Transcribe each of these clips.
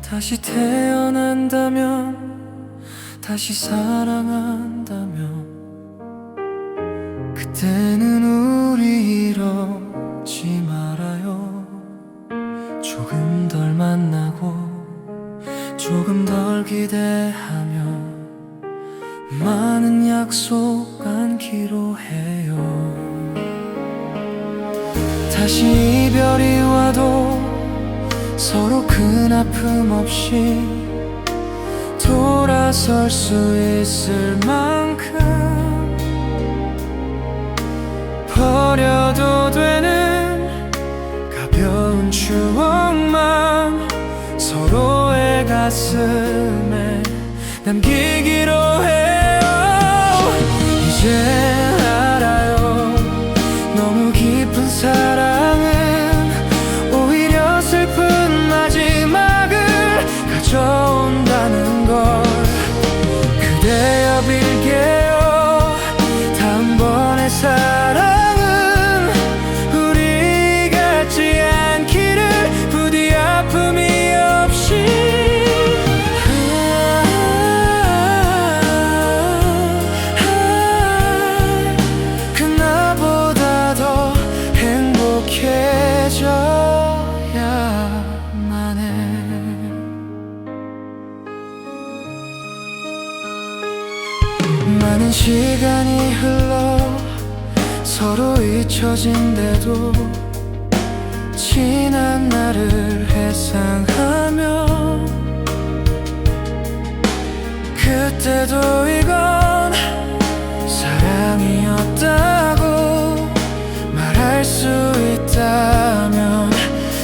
다시 태어난다면, 다시 사랑한다면, 그때는 우리 이러지 말아요. 조금 덜 만나고 조금 덜 기대하며 많은 약속 안기로 해요. 다시 이별이 와도 서로 큰 아픔 없이 돌아설 수 있을 만큼 버려도 되는 가벼운 추억만 서로의 가슴에 남기기로 해요. 이제 알아요. 너무 깊은 사랑은 오히려 슬픈 마지막을 가져온다는 걸 그대여 빌게요. 다음번의 사랑은 우리 같지 않기를, 부디 아픔이 없이. 그나보다 더 행복해져야만 해. 많은 시간이 흘러 서로 잊혀진대도 지난 날을 회상하며 그때도 이건 사랑이었다고 말할 수 있다면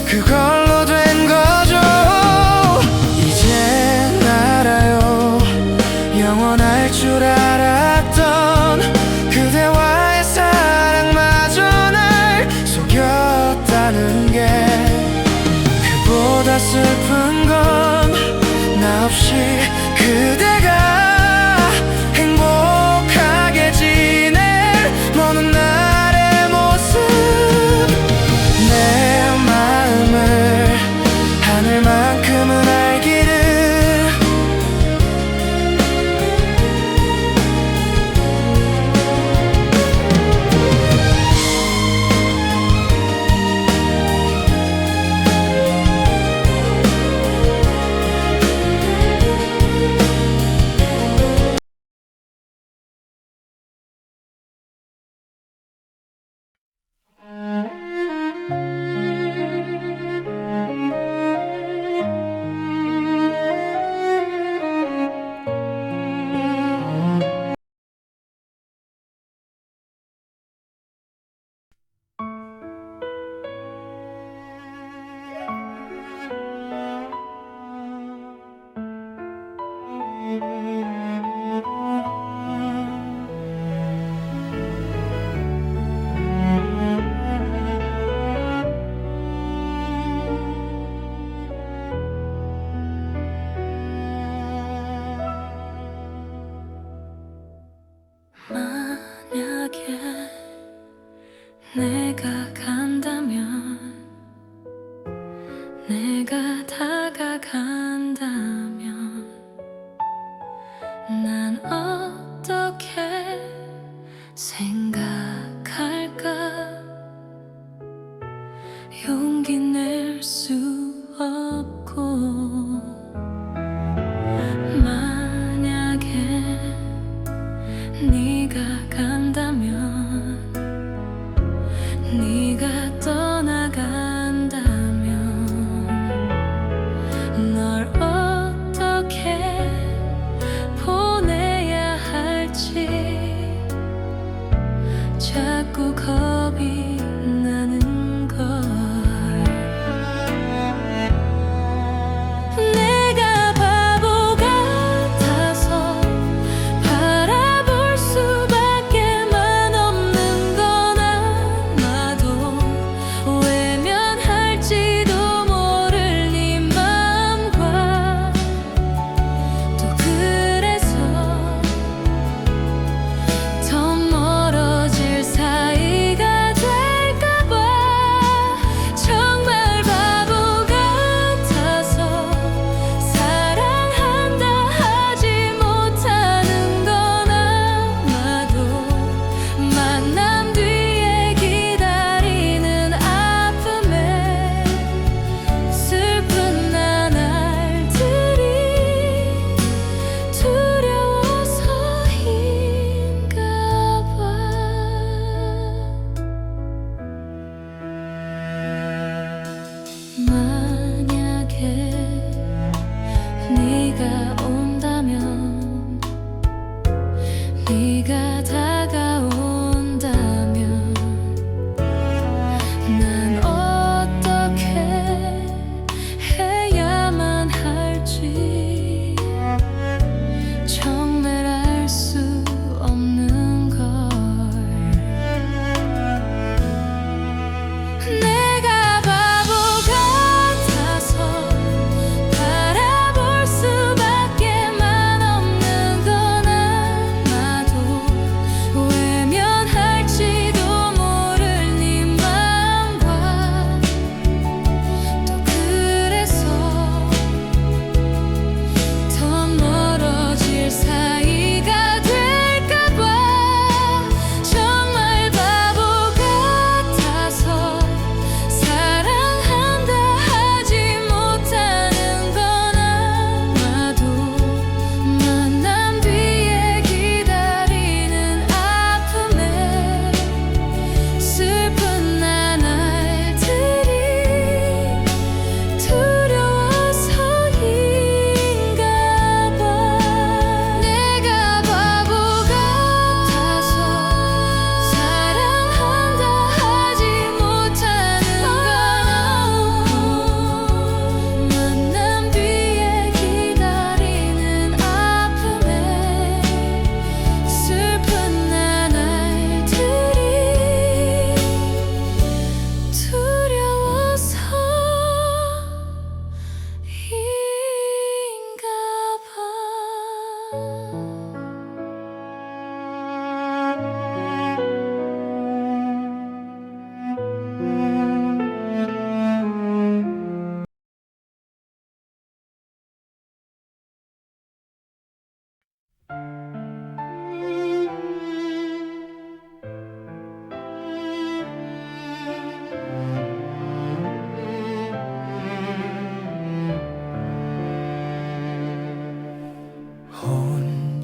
그걸로 된 거죠. 이젠 알아요. 영원할 줄 알았던 그대와의 사랑마저 날 속였다는 게 그보다 슬픈 건 나 없이 그대가 행복하게 지낼 먼 날의 모습. 내 마음을 하늘만큼은 알기를. 만약에 내가 간다면, 내가 다가간다면 난 어떻게 생각할까? 용기 낼 수 없고, 만약에 네가 간다면, 네가 떠나간다면 널 어떻게 보내야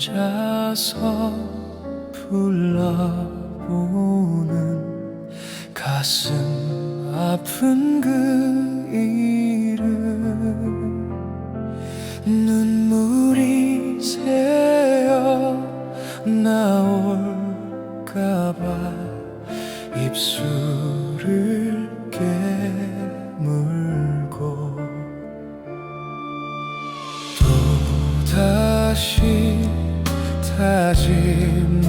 혼자서 불러보는 가슴 아픈 그 이름, 눈물이 새어 나올까봐 입술을 깨물고 또다시 다짐하듯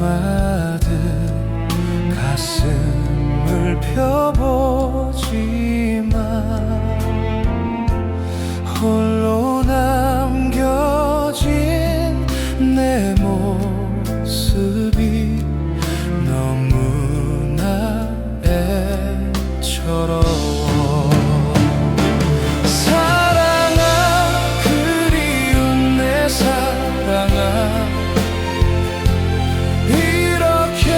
가슴을 펴보지만 홀로 남겨진 내 모습이 너무나 애처로워. 사랑아, 그리운 내 사랑아, 이렇게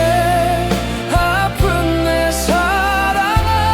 아픈 내 사랑아,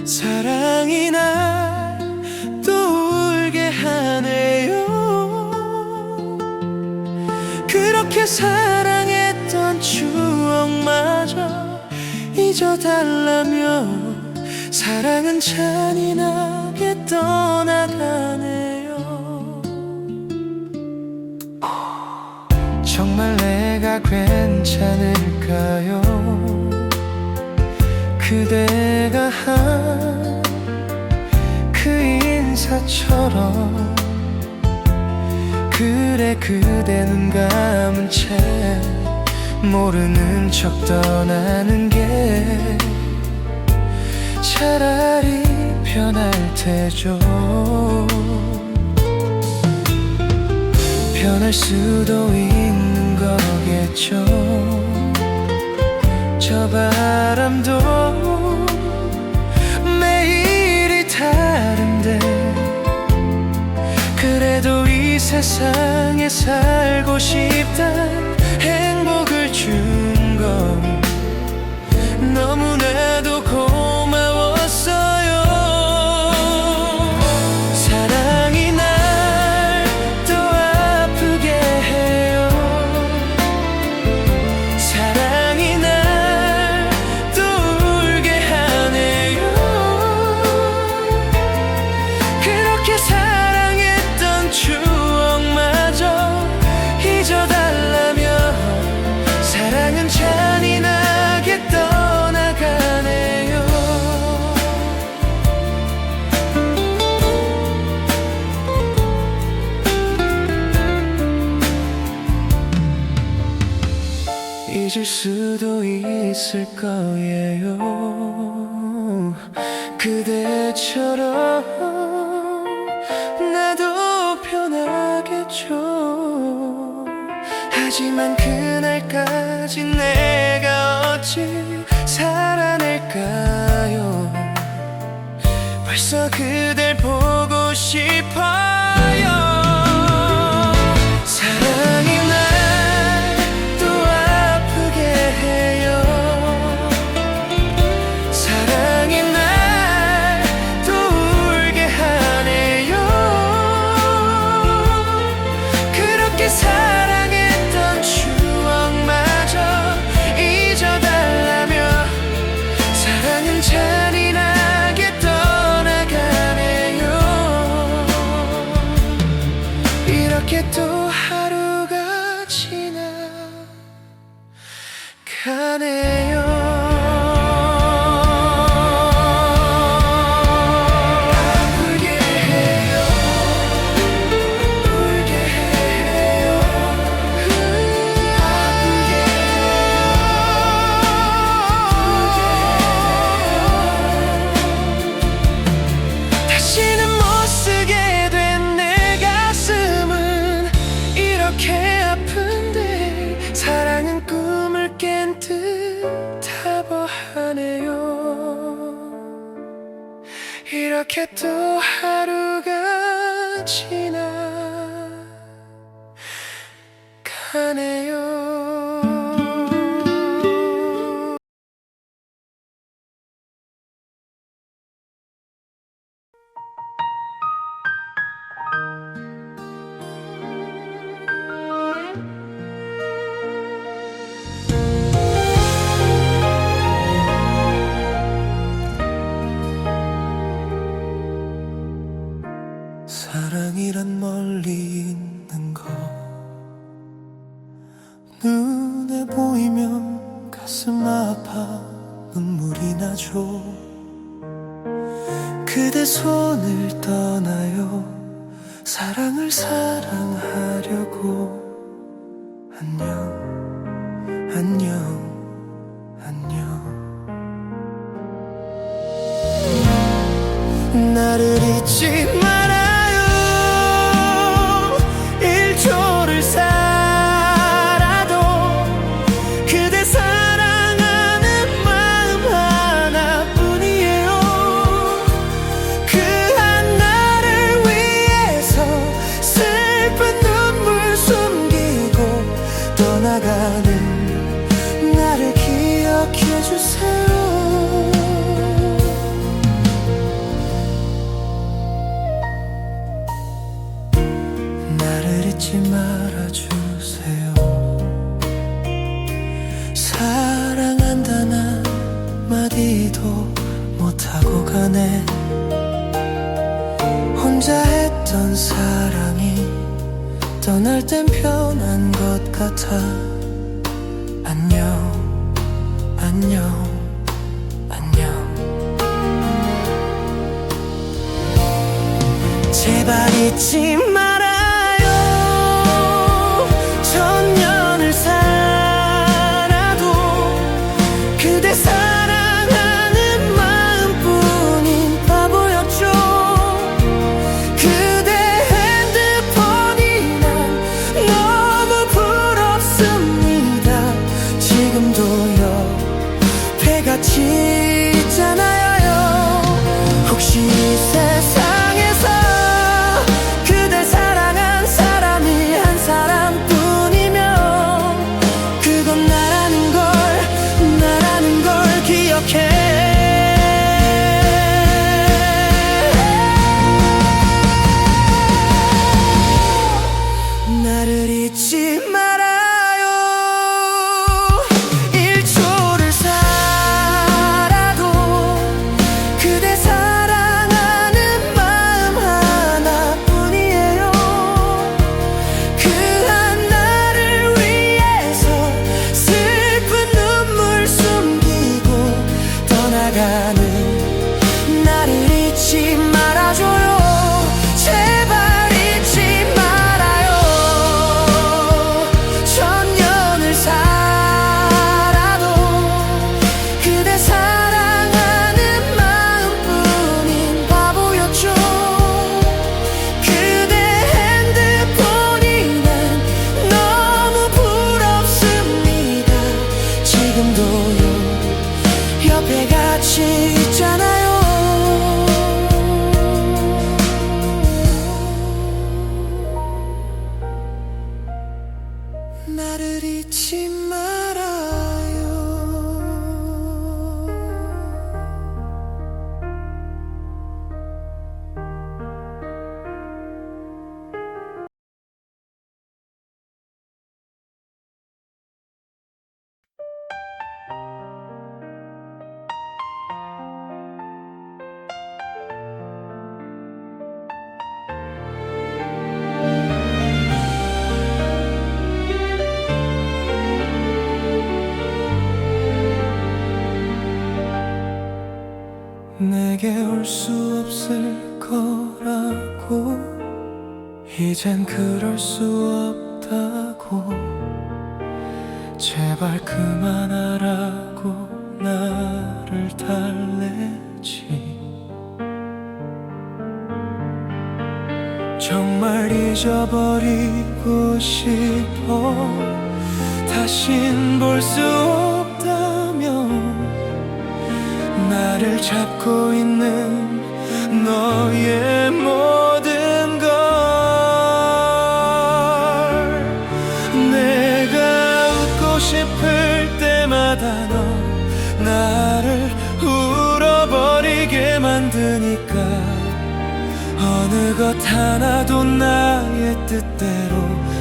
사랑이 날 또 울게 하네요. 그렇게 사랑했던 추억마저 잊어달라며 사랑은 잔인하게 떠나가네요. 정말 내가 괜찮을까요? 그대가 한 그 인사처럼 그래 그대 눈 감은 채 모르는 척 떠나는 게 차라리 편할 테죠. 편할 수도 있는 거겠죠. 저 바람도 매일이 다른데 그래도 이 세상에 살고 싶단 행복을 준 건 너무나도 고마웠어요. 사랑이 날 또 아프게 해요. 사랑이 날 또 울게 하네요. 그렇게 사랑했던 추억마저 잊어달라며 사랑은 잔인하게 떠나가네요. 잊을 수도 있을 거예요. 그대처럼 나도 편하겠죠. 하지만 그날까지 내가 어찌 살아낼까요? 벌써 그댈 보고 싶어요. 사랑이 날 또 아프게 해요. 사랑이 날 또 울게 하네요. 그렇게 사랑했던 추억마저 잊어달라며 사랑은 잔인하게 떠나가네요. 이렇게 또 하루가 지나가네요. 아프게 해요. 울게 해요. 아프게 해요. 다시는 못 쓰게 된 내 가슴은 이렇게 아픈데 사랑은 꿈을 깬 듯하고 하네요. 이렇게 또 하루가 지나가네요. 사랑이란 멀리 있는 거 눈에 보이면 가슴 아파 눈물이 나죠. 그대 손을 떠나요. 사랑을 사랑하려고. 안녕 안녕 안녕. 나를 잊지 말아요. 1초를 살아도 그대 사랑하는 마음 하나뿐이에요. 그 한나를 위해서 슬픈 눈물 숨기고 떠나가는 나를 기억해주세요. 가네. 혼자 했던 사랑이 떠날 땐 편한 것 같아. 안녕 안녕 안녕. 제발 잊지 말아요. 천년을 살아도 그대 사랑하는 마음뿐인 바보였죠. 그대 핸드폰이 난 너무 부럽습니다. 지금도요 배같이 있잖아요. 혹시 이 세상에서 그댈 사랑한 사람이 한 사람뿐이면 그건 나라는 걸 기억해. 나를 잊지 말아요. 1초를 살아도 그대 사랑하는 마음 하나뿐이에요. 그 하나를 위해서 슬픈 눈물 숨기고 떠나가는 나를 잊지 말아줘요. 제발 잊지 말아요. 천년을 살아도 그대 사랑하는 마음뿐인 바보였죠. 그대 핸드폰이 난 너무 부럽습니다. 지금도요 옆에 같이 있잖아요. 나를 잊지 말아요. 내게 올 수 없을 거라고 이젠 그럴 수 없다고 제발 그만하라고 나를 달래지. 정말 잊어버리고 싶어. 다신 볼 수 없다면 나를 잡고 있는 너의 모든 걸. 내가 웃고 싶을 때마다 너 나를 울어버리게 만드니까 어느 것 하나도 나의 뜻대로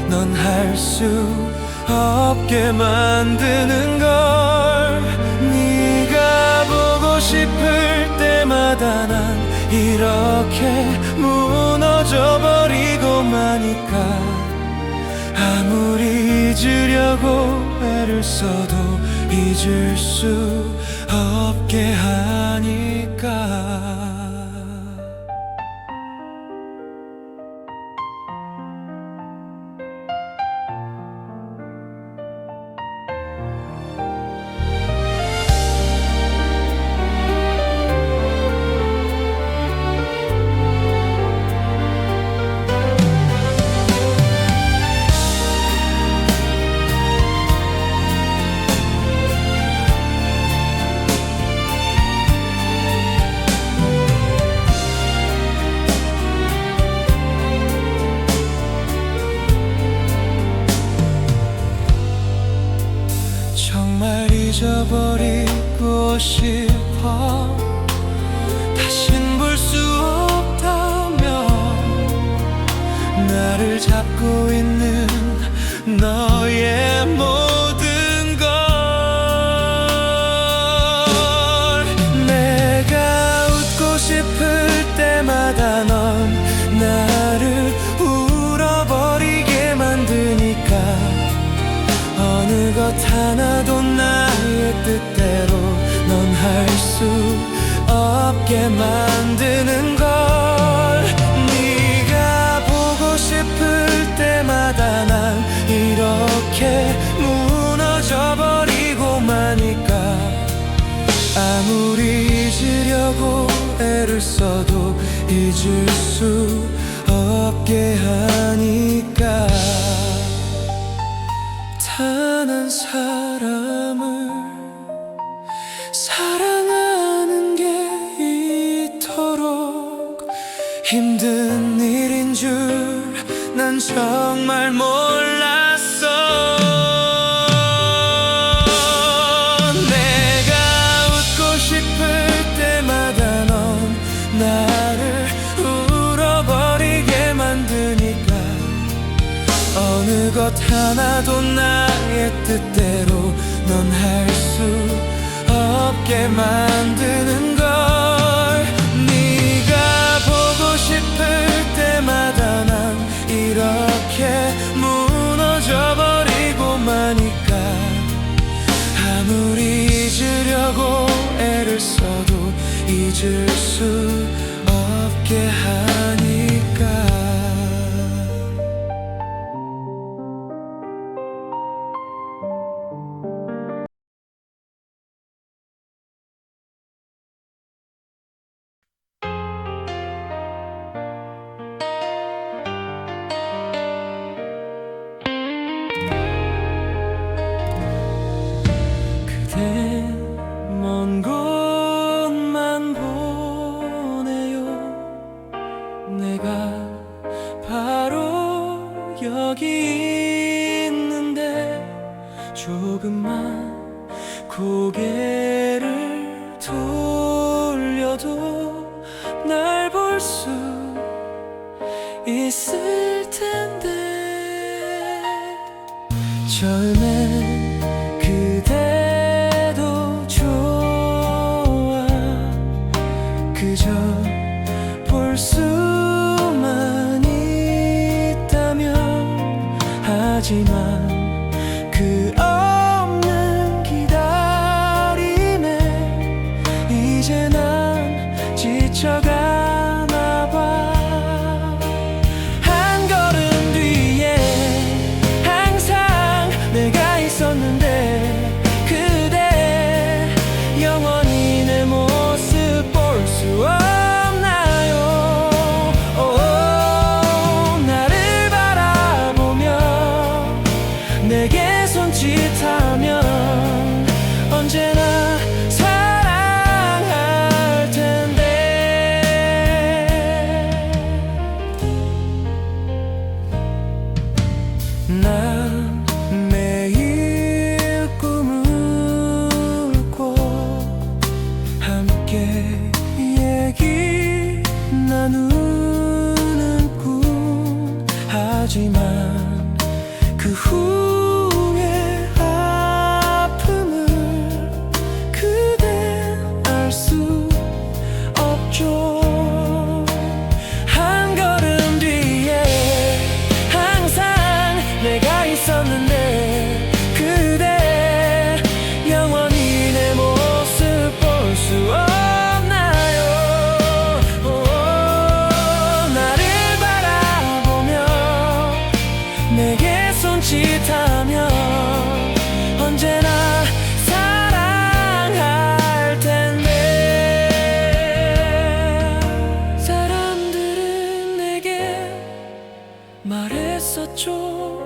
넌 할 수 없게 만드는 걸. 네가 보고 싶을 때마다 난 이렇게 무너져 버리고 마니까 아무리 잊으려고 애를 써도 잊을 수 없게 하니까. 정말 잊어버리고 싶어. 다신 볼 수 없다면 나를 잡고 있는 너의 모든 걸. 내가 웃고 없게 만드는 걸. 네가 보고 싶을 때마다 난 이렇게 무너져 버리고 마니까 아무리 잊으려고 애를 써도 잊을 수 없게 하니까 단 한 사람을 사랑하는 게 이토록 힘든 일인 줄 난 정말 몰랐어. 내가 웃고 싶을 때마다 넌 나를 울어버리게 만드니까 어느 것 하나도 나의 뜻대로 넌 할 수 없게 만드는 걸. 네가 보고 싶을 때마다 난 이렇게 무너져 버리고 마니까 아무리 잊으려고 애를 써도 잊을 수 없게 하니까. 먼 곳만 보내요. 내가 바로 여기 있는데 조금만 고개를 돌려도 날 볼 수 있을 텐데 처음엔 그대도 좋아. 그저 볼 수만 있다면. 하지만 그 없는 기다림에 이제 난 지쳐가나 봐. 한 걸음 뒤에 항상 내가 있었는데 그대 영원히 내 모습 볼 수 없나요? 나를 바라보며 내게 손짓하면 언제나 사랑할 텐데. 난 매일 꿈을 꿔 함께 얘기 나누는 꿈. 하지만 그 후의 아픔을 그댄 알 수 없죠. 한 걸음 뒤에 항상 내가 있었는데 그대 영원히 내 모습 볼 수 없나요? 나를 바라보며 내게 손짓하면 언제나 사랑할 텐데. 사람들은 내게 말했었죠.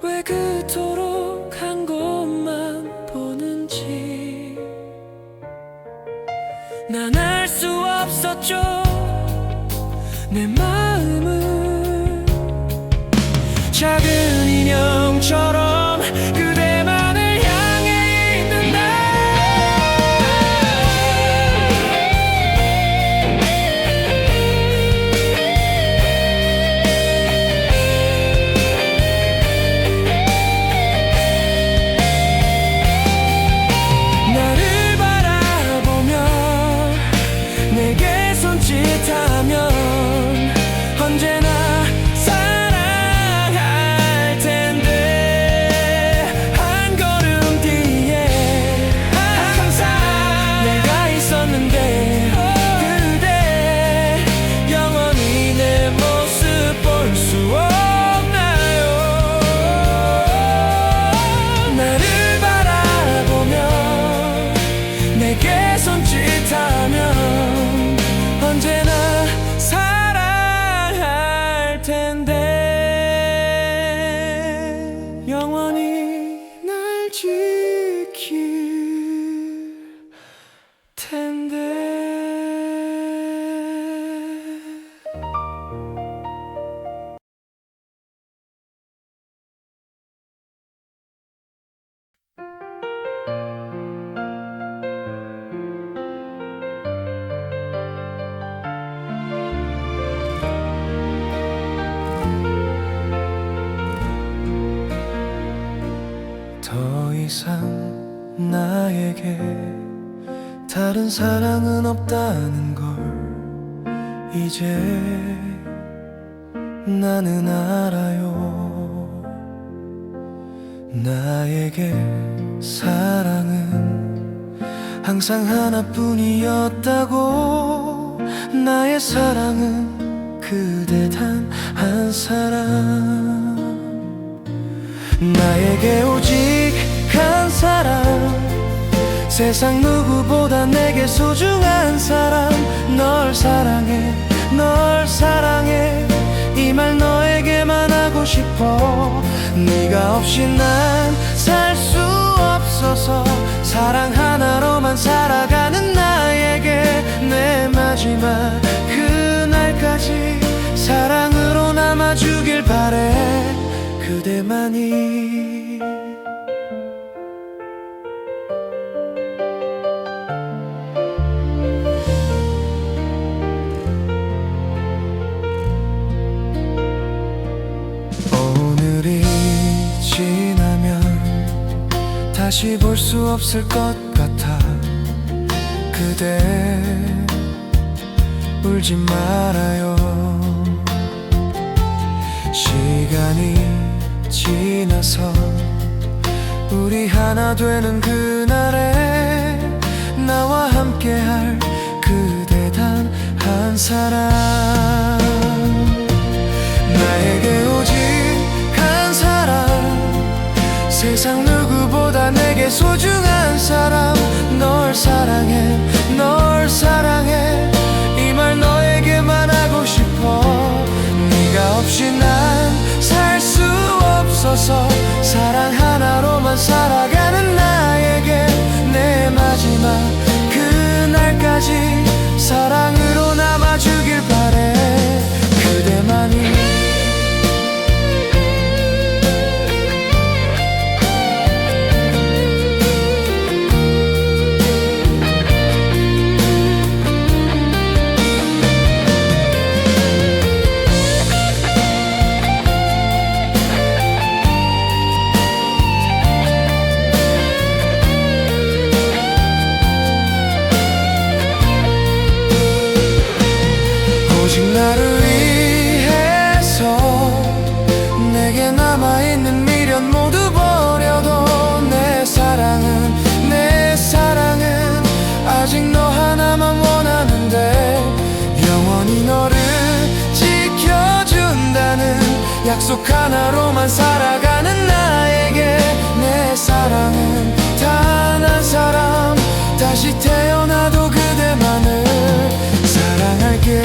왜 그토록 한 곳만 보는지. 난 알 수 없었죠. 내 마음은 작은 인형처럼 그대만을 향해 있는다. 나를 바라보며 내게 손짓하면 언제나 사랑할 텐데. 나에게 다른 사랑은 없다는 걸 이제 나는 알아요. 나에게 사랑은 항상 하나뿐이었다고. 나의 사랑은 그대 단 한 사람. 나에게 오직 한 사람, 세상 누구보다 내게 소중한 사람. 널 사랑해, 널 사랑해, 이 말 너에게만 하고 싶어. 네가 없이 난 살 수 없어서 사랑 하나로만 살아가는 나에게 내 마지막 그날까지 사랑으로 남아주길 바래. 그대만이. 오늘이 지나면 다시 볼 수 없을 것 같아. 그대 울지 말아요. 시간이 지나서 우리 하나 되는 그날에 나와 함께할 그대 단 한 사람. 나에게 오직 한 사람, 세상 누구보다 내게 소중한 사람. 널 사랑해, 널 사랑해, 이 말 너에게만 하고 싶어. 네가 없이 난 살 수 없어서 사랑 하나로만 살아가는 나에게 내 마지막 그날까지 사랑으로 남아주길 바래. 그대만이. 오직 나를 위해서 내게 남아있는 미련 모두 버려도 내 사랑은, 내 사랑은 아직 너 하나만 원하는데. 영원히 너를 지켜준다는 약속 하나로만 살아가는 나에게 내 사랑은 단 한 사람. 다시 태어나도 그대만을 사랑할게.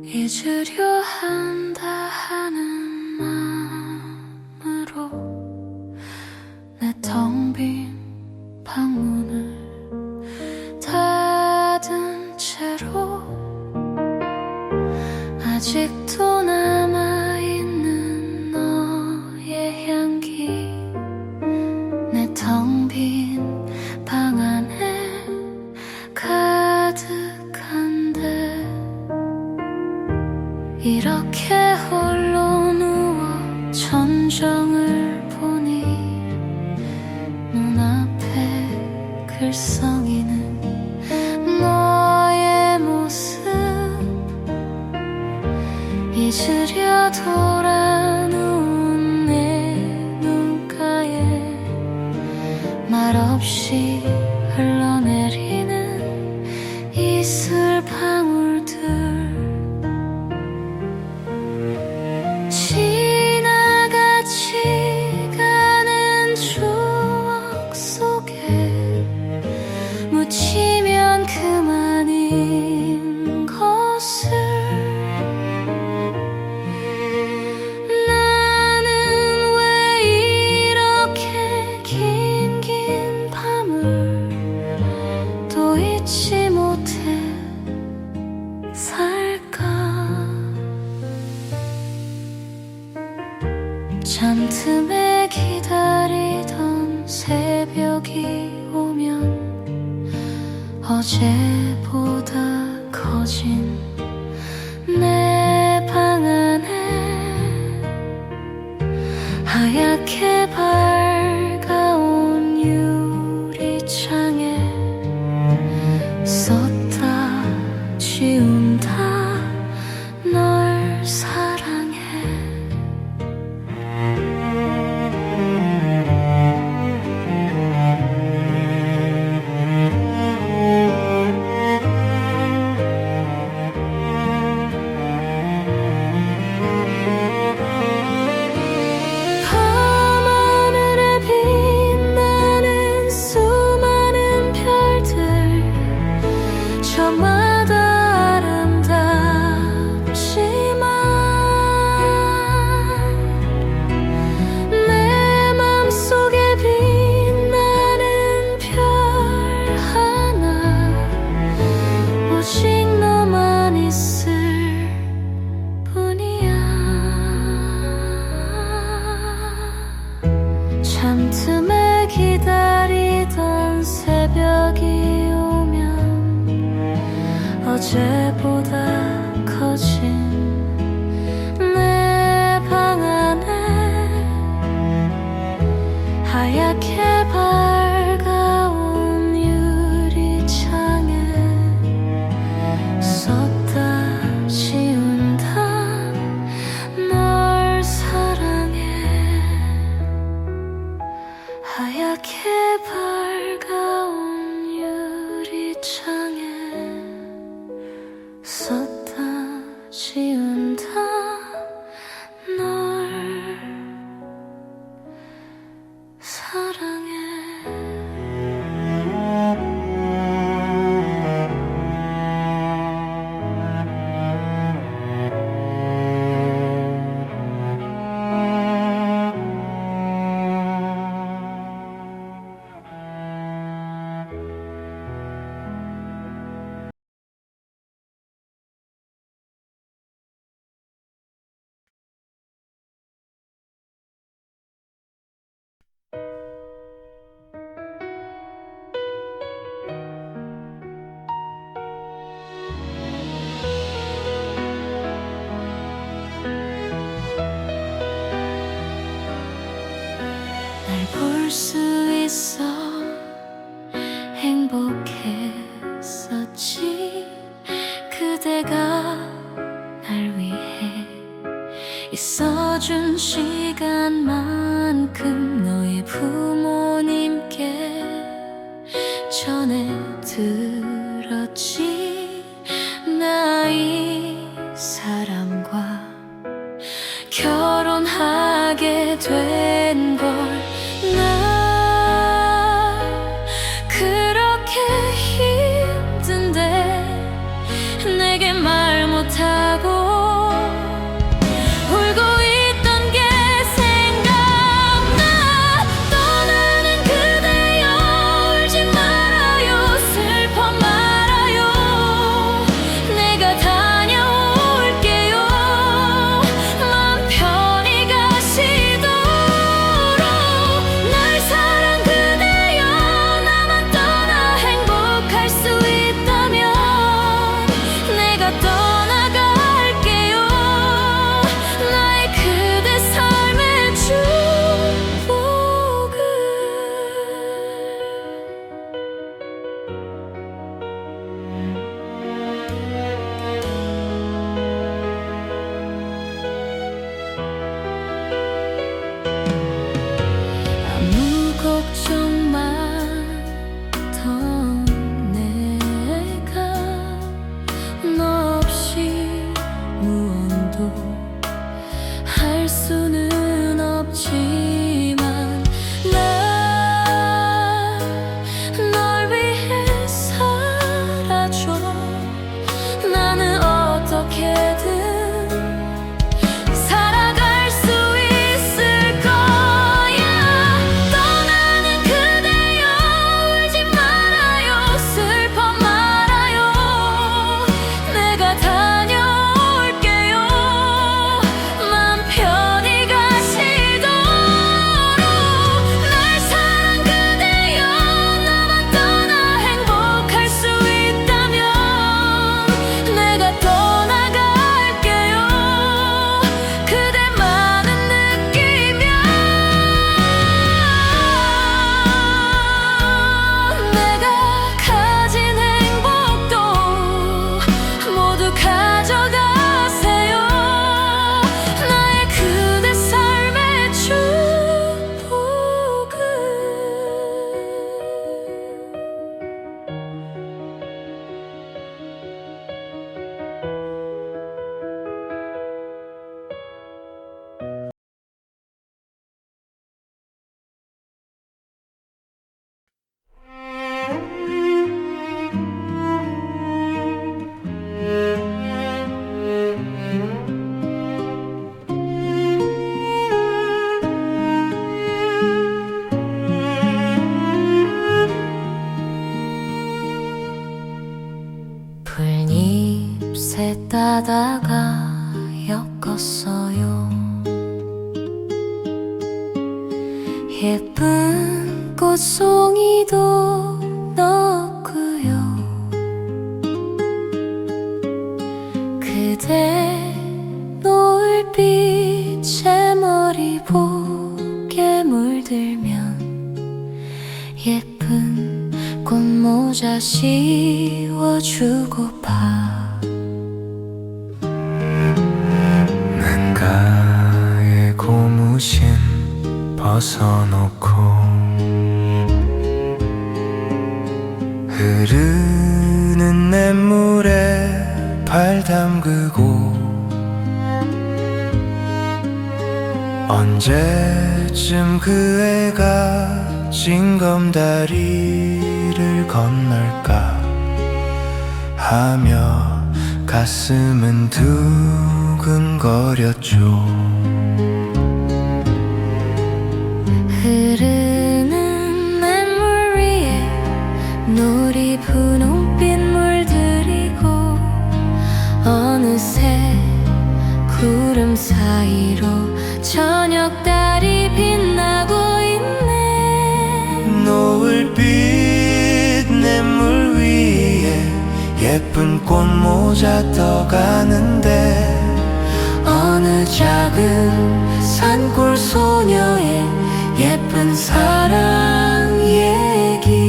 잊으려 한다 하는 마음으로 내 텅 빈 방문을 닫은 채로 아직도 남아있는 너의 향기 내 텅 빈 방 안에 가득한데. 이렇게 홀로 누워 전정을 보니 눈앞에 글썽이는 너의 모습. 잊으려 돌아 누운 내 눈가에 말없이 흘러내리는 이슬 방울들. 지나가지 가는 추억 속에 묻히면 그만인 것을. 나는 왜 이렇게 긴 밤을 잠틈에 기다리던 새벽이 오면 어제보다 커진 내 방 안에 하얗게 밝아온 유리창에 썼다 지운다 널 사랑해. 밤하늘에 빛나는 수많은 별들 저마다 아름답지만 내 맘속에 빛나는 별 하나 오직 너만 있을 뿐이야. 잠틈에 기다리던 새벽이 오면 어제보다 커진 내 방 안에 하얗게 밝아온 유리창에 썼다 지운다 널 사랑해. 하얗게 밝아온 유리창에 썼다 지운다 널 사랑해. 날 볼 수 있어 행복했었지. 그대가 날 위해 있어준 시간만큼 너의 부모님께 전해들었지. 나 이 사람과 결혼하게 된 걸. 나 그렇게 힘든데 내게 말 못하고 울고 있던 게 생각나. 떠나는 그대여 울지 말아요 슬퍼 말아요. 내가 다녀올게요. 풀잎새 따다가 엮었어요. 예쁜 꽃송이도 넣었고요. 그대 노을빛에 머리 보게 물들면 예쁜 꽃모자 씌워주고파. 난가의 고무신 벗어놓고 흐르는 냇물에 발 담그고 언제쯤 그 애가 징검다리를 건널까 하며 가슴은 두근거렸죠. 흐르는 냇물 위에 놀이 분홍빛 물들이고 어느새 구름 사이로 저녁달이 빛나고 있네. 노을빛 냇물 위에 예쁜 꽃모자 떠가는데 어느 작은 산골 소녀의 예쁜 사랑 얘기.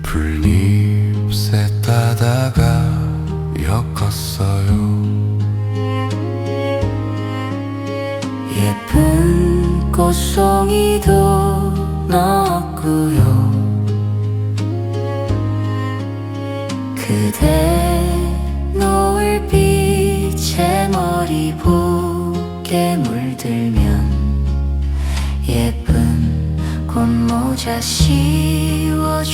풀잎새 따다가 엮었어요. 예쁜 꽃송이도 넣었고요. 그대 노을빛에 머리 보게 물들면 예쁜 꽃모자 씌워주고파.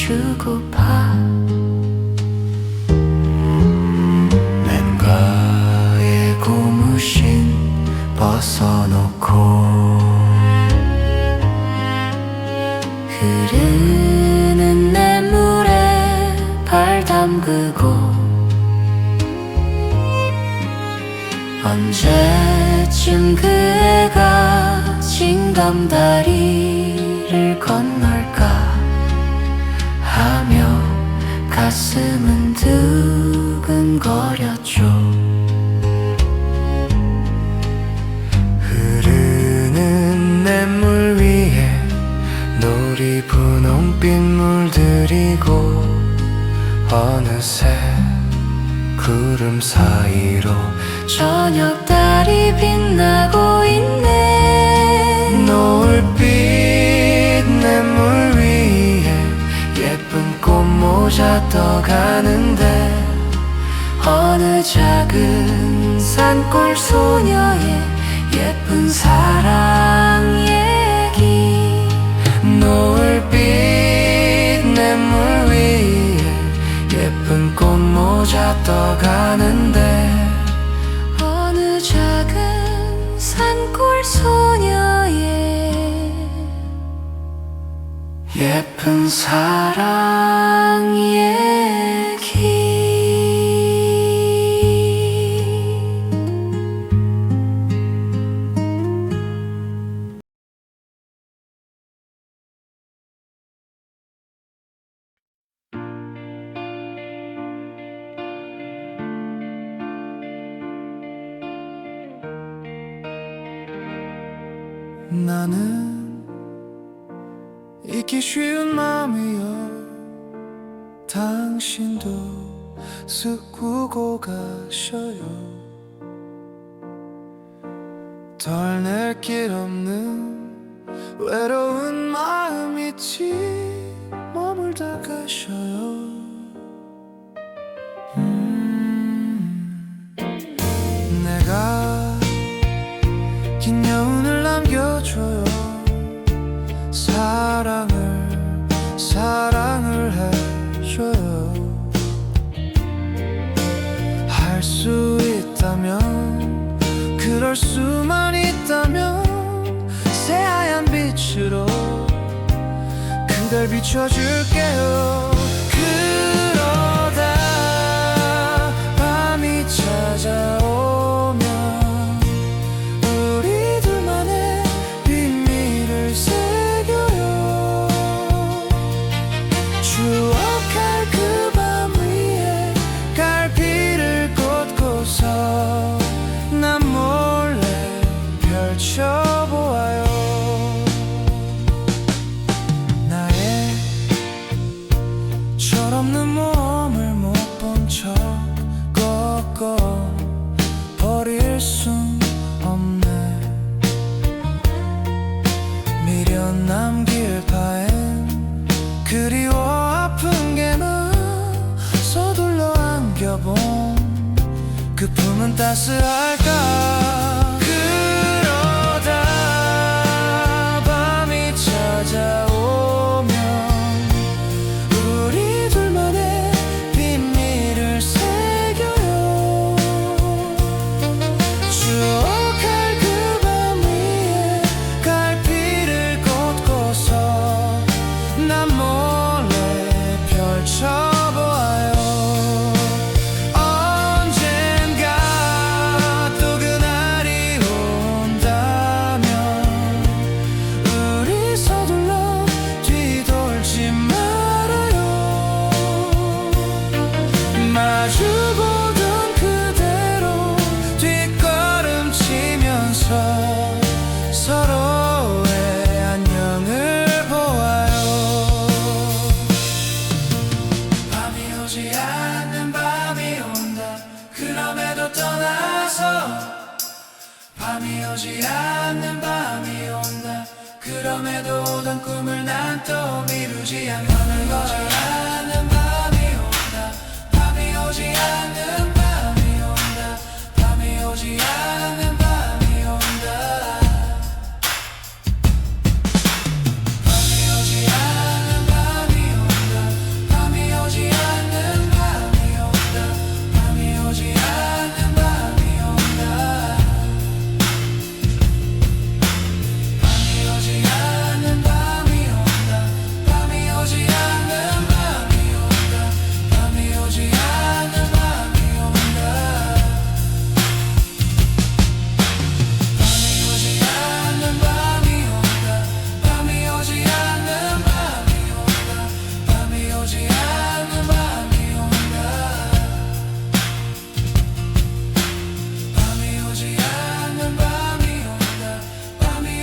맨가에 고무신 벗어놓고 흐르는 냇물에 발 담그고 언제쯤 그 애가 징검다리를 건널까 하며 가슴은 두근거렸죠. 흐르는 냇물 위에 놀이 분홍빛 물들이고 어느새 구름 사이로 저녁달이 빛나고 있네. 노을빛 냇물 위에 예쁜 꽃모자 떠가는데 어느 작은 산골 소녀의 예쁜 사랑 얘기. 노을빛 냇물 위에 예쁜 꽃모자 떠가는데 어느 작은 산골 소녀의 예쁜 사랑 얘기. 나는 잊기 쉬운 마음이여 당신도 스쿠고 가셔요. 덜 낼 길 없는 외로운 마음 있지 머물다 가셔요. 내가 긴 여운을 남겨줘요. 그럴 수만 있다면 새하얀 빛으로 그댈 비춰줄게요. 그러다 밤이 찾아오면 우리 둘만의 비밀을 새겨요. 추억할 그 밤 위에 갈피를 꽂고서 난 몰래 펼쳐보아요. 나의 철없는 몸을 못 본 척 꺾어 버릴 순 없네. 미련 남길 바엔 그리워 아픈 게나 서둘러 안겨본 그 품은 따스할까. 그러다 밤이 찾아오면 우리 둘만의 비밀을 새겨요. 추억할 그 밤 위에 갈피를 꽂고서 난 몰래 펼쳐보아요. 언젠가 또 그날이 온다면 우리 서둘러 뒤돌지 말아요. 마주보던 그대로 뒷걸음치면서 서로의 안녕을 보아요. 밤이 오지 않는 밤이 온다. 그럼에도 떠나서 밤이 오지 않는 밤이 온다. 그럼에도 오던 꿈을 난 또 미루지 않는 밤이 오지 않는 밤이 온다. 밤이 오지 않는 밤이 온다. 밤이 오지 않는 밤이 온다. 밤이 오지 않는 밤이 온다. 밤이 오지 않는 밤이 온다. 밤이 오지 않는 밤이 온다. 밤이 오지 않는 밤이 온다. 밤이 오지 않는 밤이 온다. 밤이 오지 않는 밤이 온다. 밤이 오지 않는 밤이 온다. 밤이 오지 않는 밤이 온다. 밤이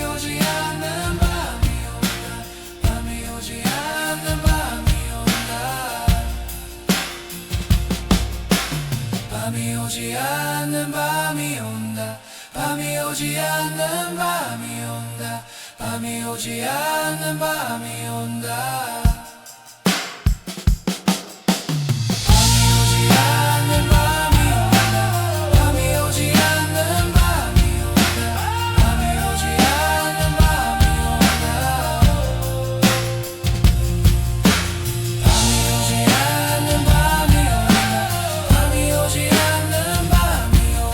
오지 않는 밤이 온다. 밤이 오지 않는 밤이 온다. 밤이 오지 않는 밤이 온다. 밤이 오지 않는 밤이 온다. 밤이 오지 않는 밤이 온다. 밤이 오지 않는 밤이 온다. 밤이 오지 않는 밤이 온다.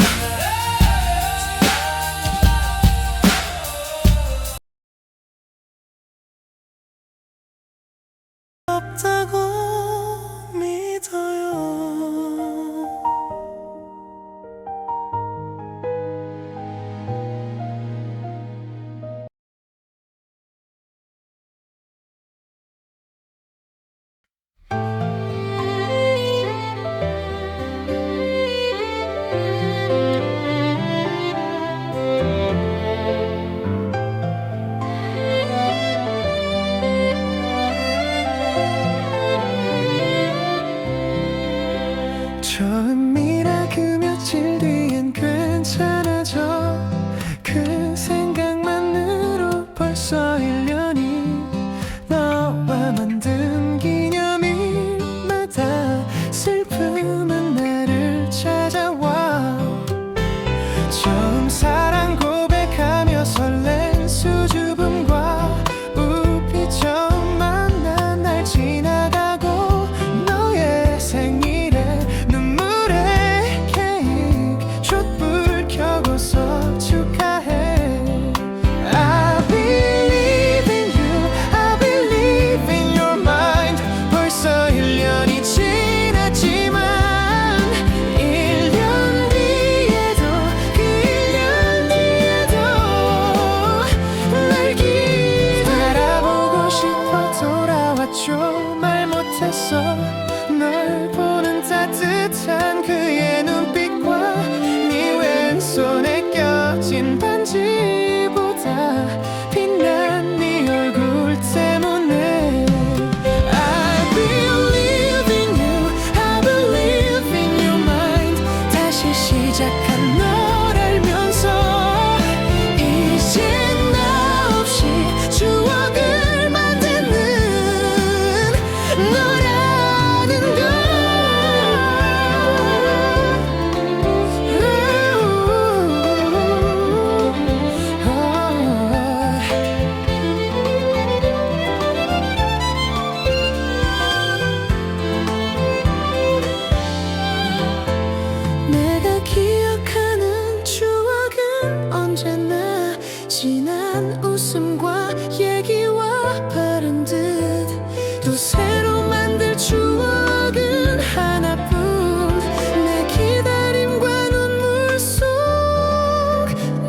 말해줘 말 못했어 널 보는 따뜻한 그의 눈빛과 네 왼손에 껴진 반지보다 빛난 네 얼굴 때문에 I believe in you I believe in your mind 다시 시작한 널 알면서 이제 나 없이 추억을 만드는 너라는 걸 내가 기억하는 추억은 언제나 진한 웃음과 얘기와 바른 듯 또 새로 만들 추억은 하나뿐 내 기다림과 눈물 속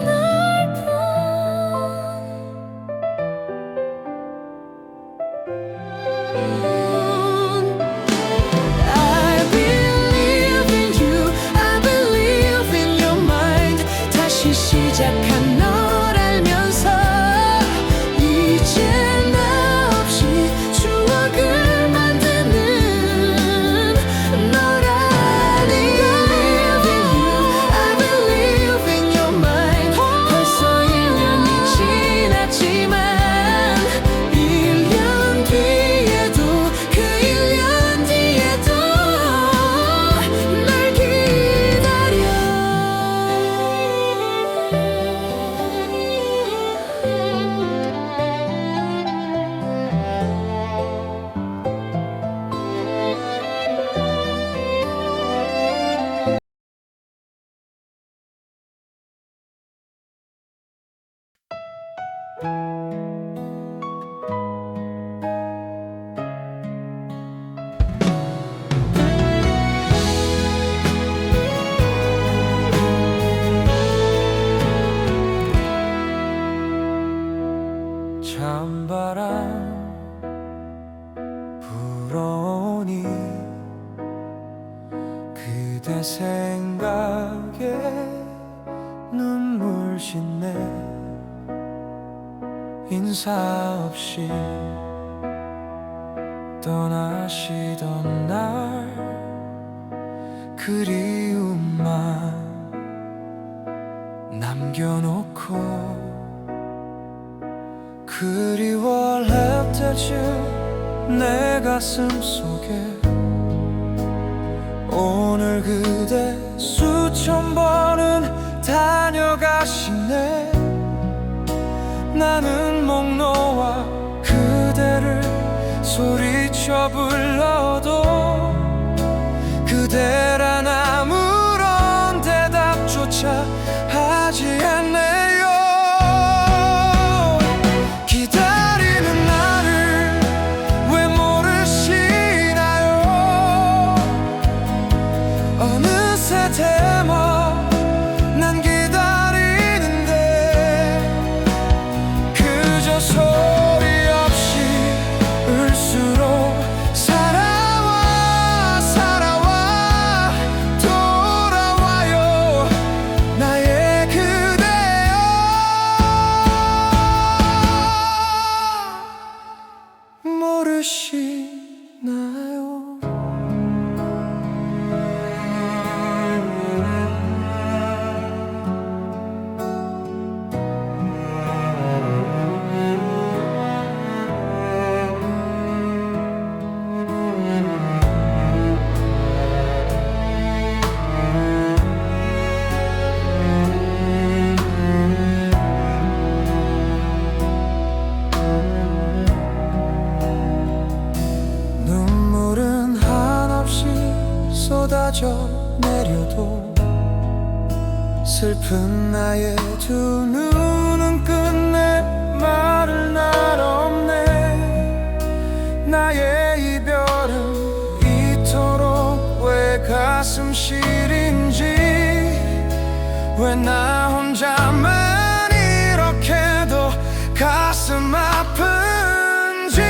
날뿐 I believe in you I believe in your mind 다시 시작한 널 알면서 이제 나 없이 추억을 만드는 너라니 I believe in you I believe in your mind 벌써 1년이 지났지만 1년 뒤에도 그 1년 뒤에도 날 기다려 찬바람 불어오니 그대 생각에 눈물 짓네 인사 없이 떠나시던 날 그리움만 남겨놓고 그리워할 때쯤 내 가슴 속에 오늘 그대 수천 번은 다녀가시네 나는 목 놓아 그대를 소리쳐 불러도 그대란 아무런 대답조차 하지 않네요 기다리는 나를 왜 모르시나요 어느새 대머 난 기다리는데 그저 소리 없이 울수록 살아와 살아와 돌아와요 나의 그대여 모르시나요 눈물은 한없이 쏟아져 내려도 슬픈 나의 두 눈은 끝내 말을 날 없네 나의 이별은 이토록 왜 가슴 시린지 왜 나 혼자만 이렇게도 가슴 아픈지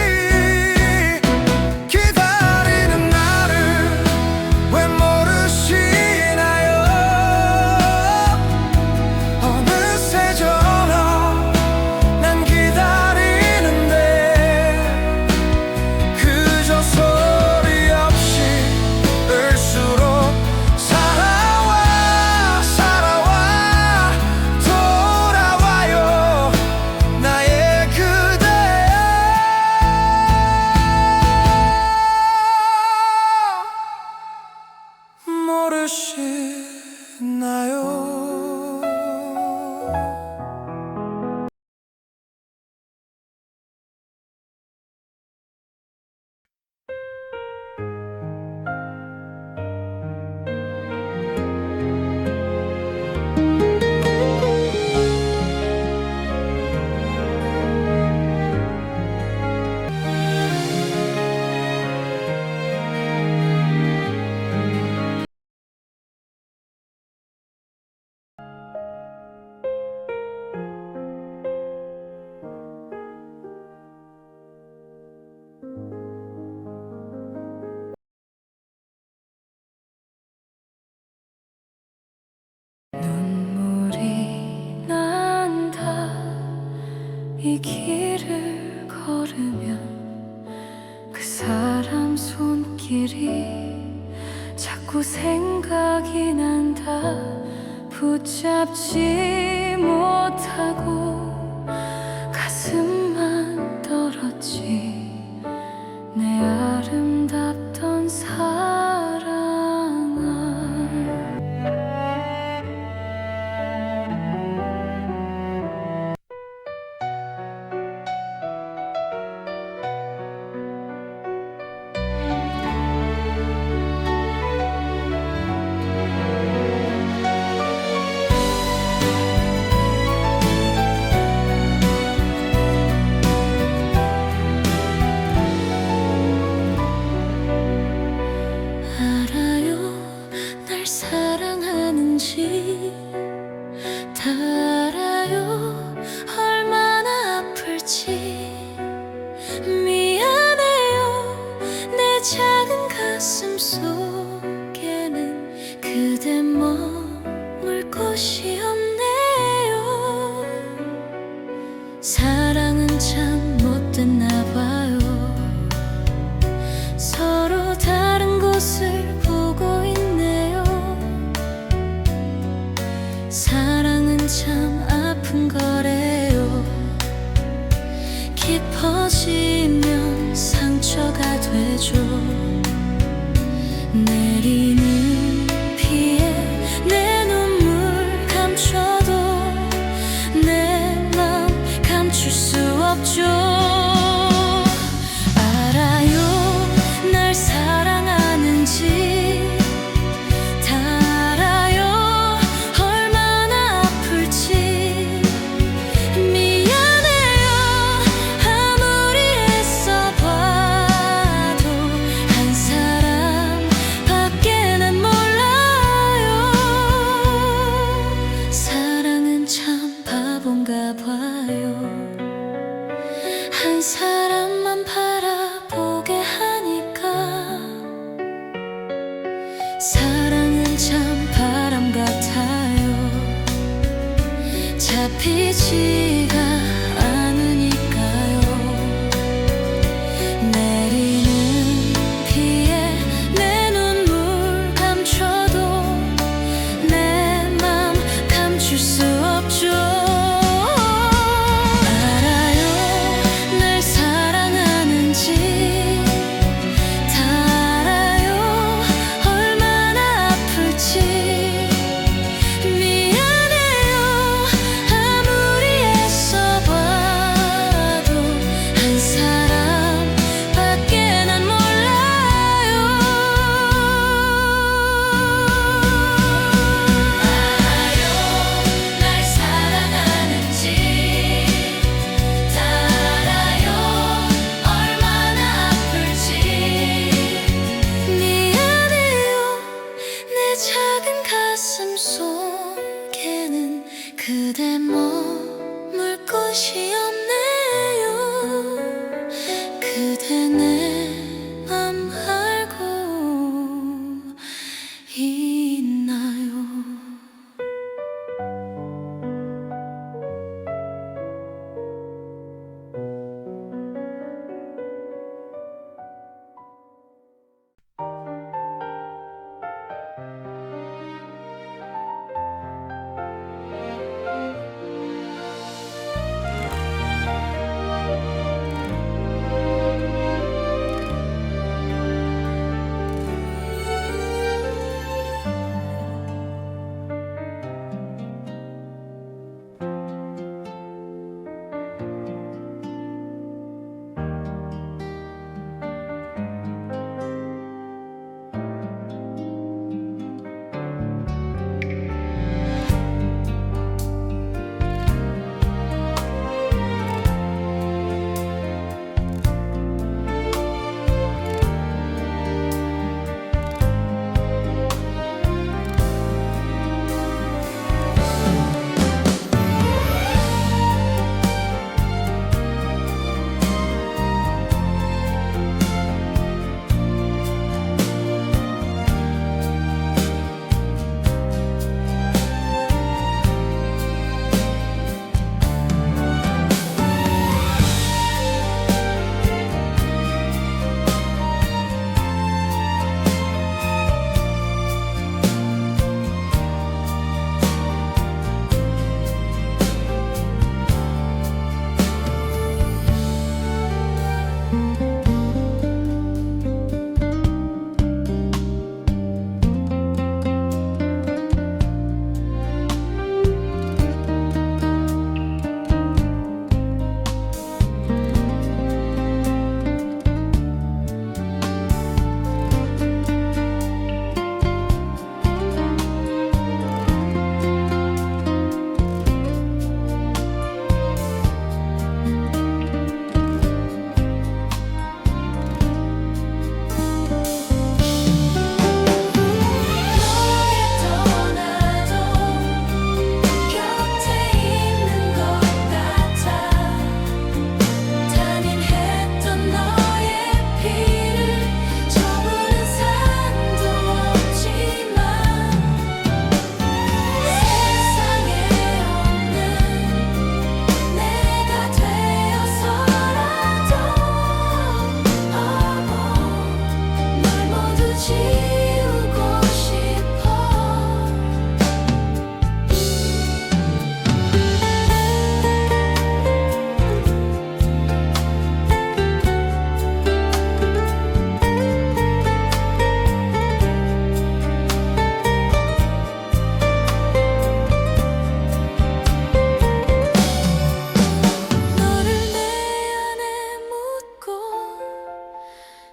길이 자꾸 생각이 난다. 붙잡지 못하고 가슴만 떨었지. 내 아름답던 사랑아. 알아요, 날 사랑하는지 다 알아요, 얼마나 아플지. 미안해요, 내 작은 가슴 속에는 그대 머물 곳이 없네요. 사랑은 참 못됐나 봐요. 서로 다른 곳을 보고 있네요. 사랑은 참 아픈 거래요. 깊어지면 상처가 되죠. 내리는 비에 내 눈물 감춰도 내 맘 감출 수 없죠. 알아요, 날 사랑하는지 다 알아요, 얼마나 아플지. 미안해요, 아무리 애써봐도 한 사람밖에 난 몰라요. 사랑은 참 바본가 봐요. 한 사람만 바라보게 하니까. 사랑은 참 바람 같아요. 잡히지가 않으니까요. 내리는 비에 내 눈물 감춰도 내 맘 감출 수 없죠. 알아요, 날 사랑하는지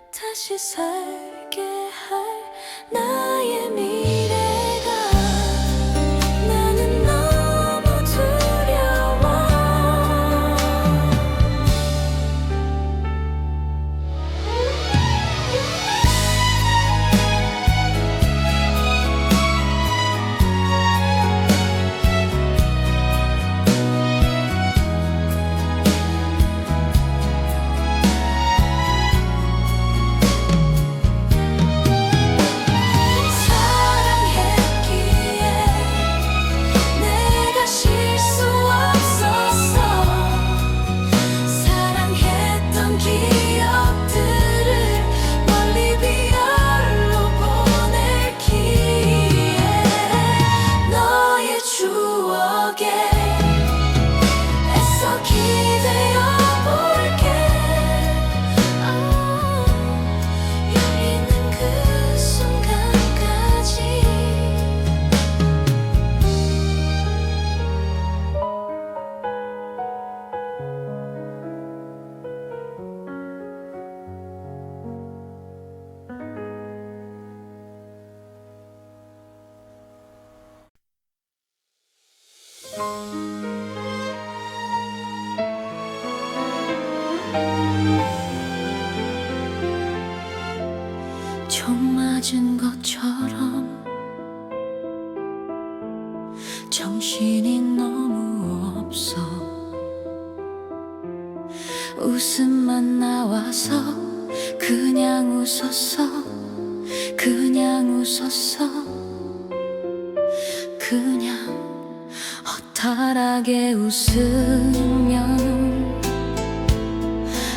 다시 살게 할 나의 미래가 나는 너무 두려워. 총 맞은 것처럼 정신이 너무 없어. 웃음만 나와서 그냥 웃었어. 그냥 웃었어. 그냥 허탈하게 웃으면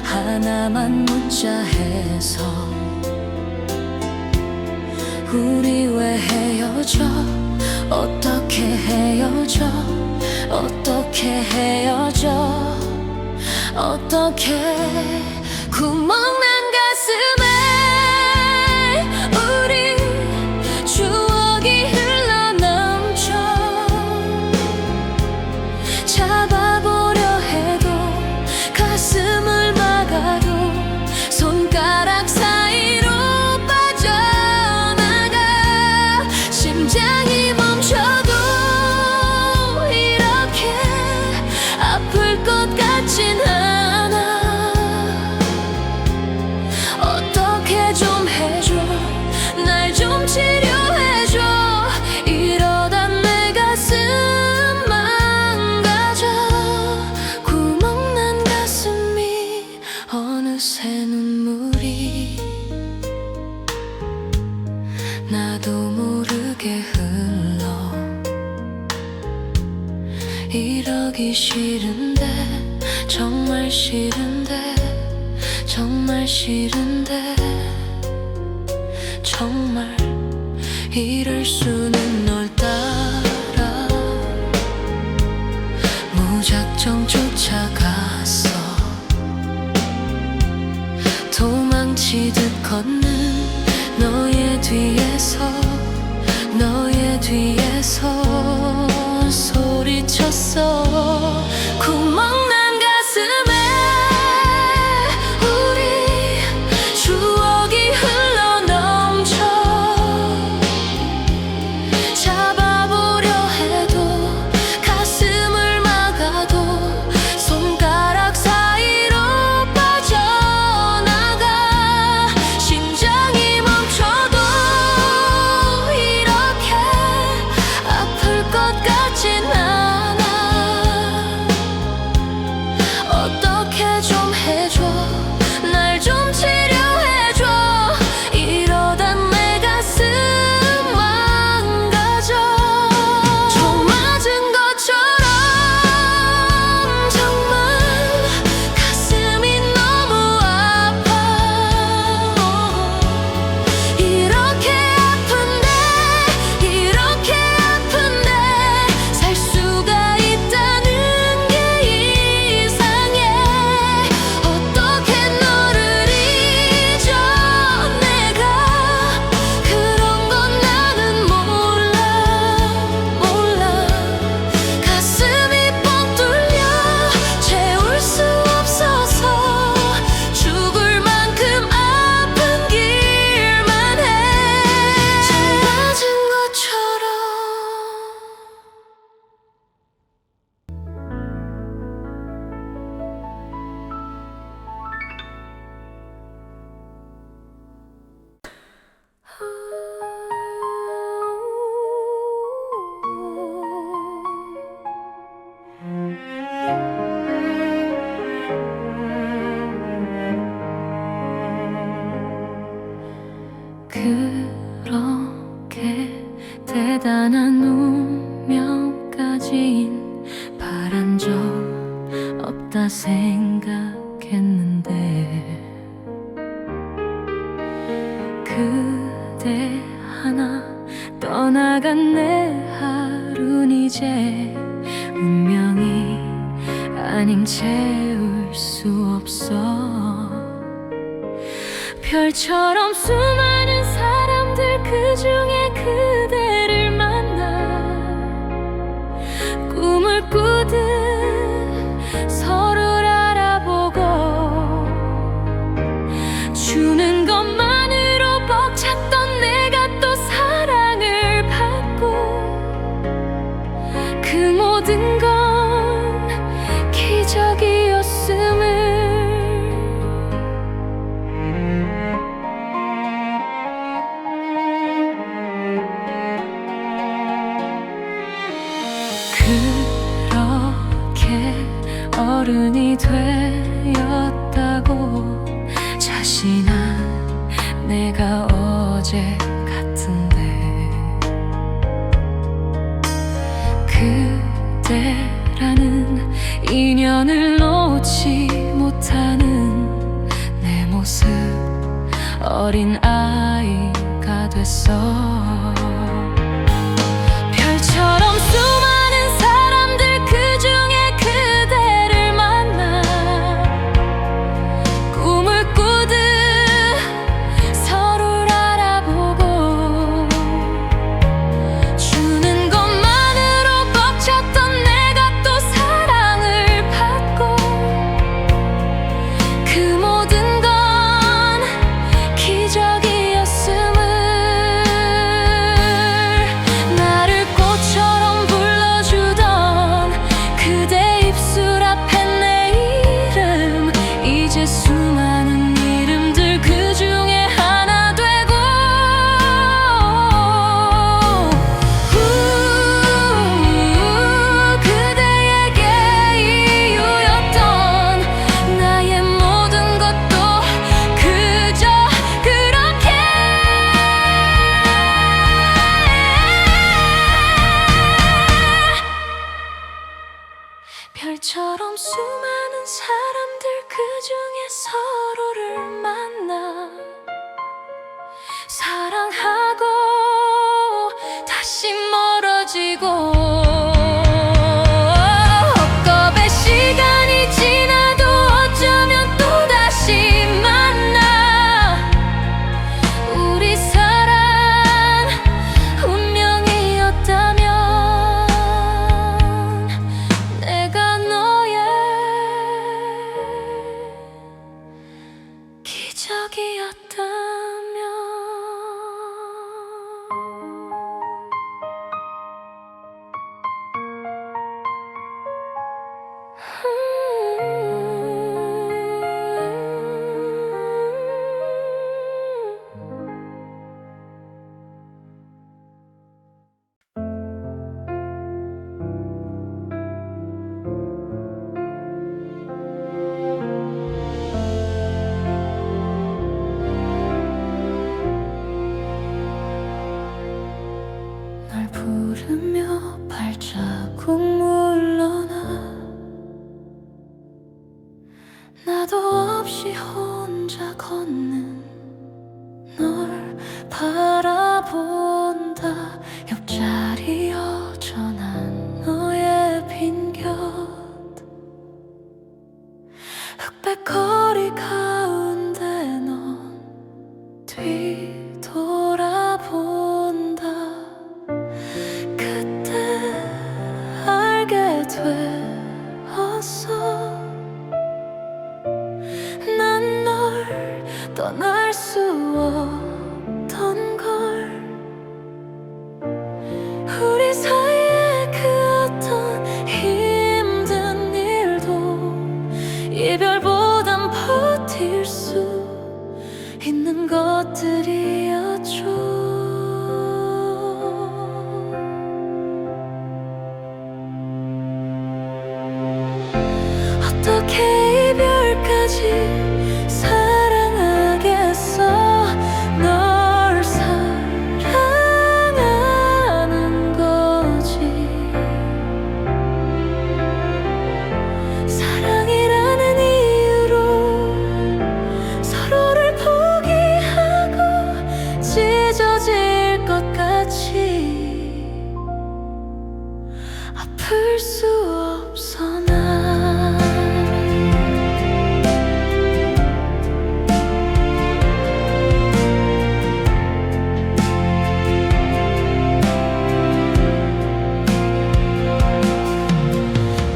하나만 묻자 해서 우리 왜 헤어져? 어떻게 헤어져? 어떻게 헤어져? 어떻게 구멍난 가슴에 우리 추억이 흘러넘쳐. 잡아보려 해도 가슴을 막아도 손가락 사이로 빠져나가. 심장이 멈춰도 이렇게 아플 것 같진 않아. 어떻게 좀 해줘. 날 좀 치료해줘. 이러다 내 가슴 망가져. 구멍난 가슴이 어느새 눈물이 나도 모르게 흘러. 이러기 싫은데 정말 싫은데 정말 싫은데 정말 이럴 수는. 널 따라 무작정 쫓아갔어. 헤엄치듯 걷는 너의 뒤에서 소리쳤어. 구멍난 가슴에 우리 추억이 흘러넘쳐. 잡아보려 해도 가슴을 막아도 손가락 사이로 빠져나가. 심장이 멈춰도 이렇게 아플 것 같진 않아. 어떻게 좀 해줘. 날 좀 치료해줘. 이러다 내 가슴 망가져. 총 맞은 것처럼 정말 가슴이 너무 아파. 이렇게 아픈데 살 수가 있다는 게 이상해. 어떻게 너를 잊어. 내가 그런 건 나는 몰라. 가슴이 뻥 뚫려 채울 수 없어서 죽을 만큼 아픈 길만 해. 총 맞은 것처럼. 그렇게 대단한 운명 가진 바란 적 없다 생각했는데 그대 하나 떠나간 내 하루는 이제 운명이 아님 채울 수 없어. 별처럼 수많은 사람들 그 중에 그대를 만나 꿈을 꾸듯 서로를 알아보고 주는 것만으로 벅찼던 내가 또 사랑을 받고 그 모든 건 기적이었음을. 그렇게 어른이 되었다고 자신한 내가 어제 같은데 그대라는 인연을 놓지 못하는 내 모습 어린 아이가 됐어. 별처럼 수많은 사람들 그 중에 그대를 만나 꿈을 꾸듯 서로를 알아보고 주는 것만으로 벅찼던 내가 또 사랑을 받고 그 모든 건 기적이었음을. 널 부르며 발자국 물러나 나도 없이 혼자 걷는 널 바라본다. 옆자리 여전한 너의 빈 곁 흑백 거리 가운데 넌 뒤돌아본다. 그때 알게 되었어. 난 널 떠날 수 없던 걸. 우리 사이에 그 어떤 힘든 일도 이별보단 버틸 수 있는 것들이었죠. 어떻게 이별까지 사랑하겠어. 널 사랑하는 거지. 사랑이라는 이유로 서로를 포기하고 찢어질 것 같이 아플 수 없어. 난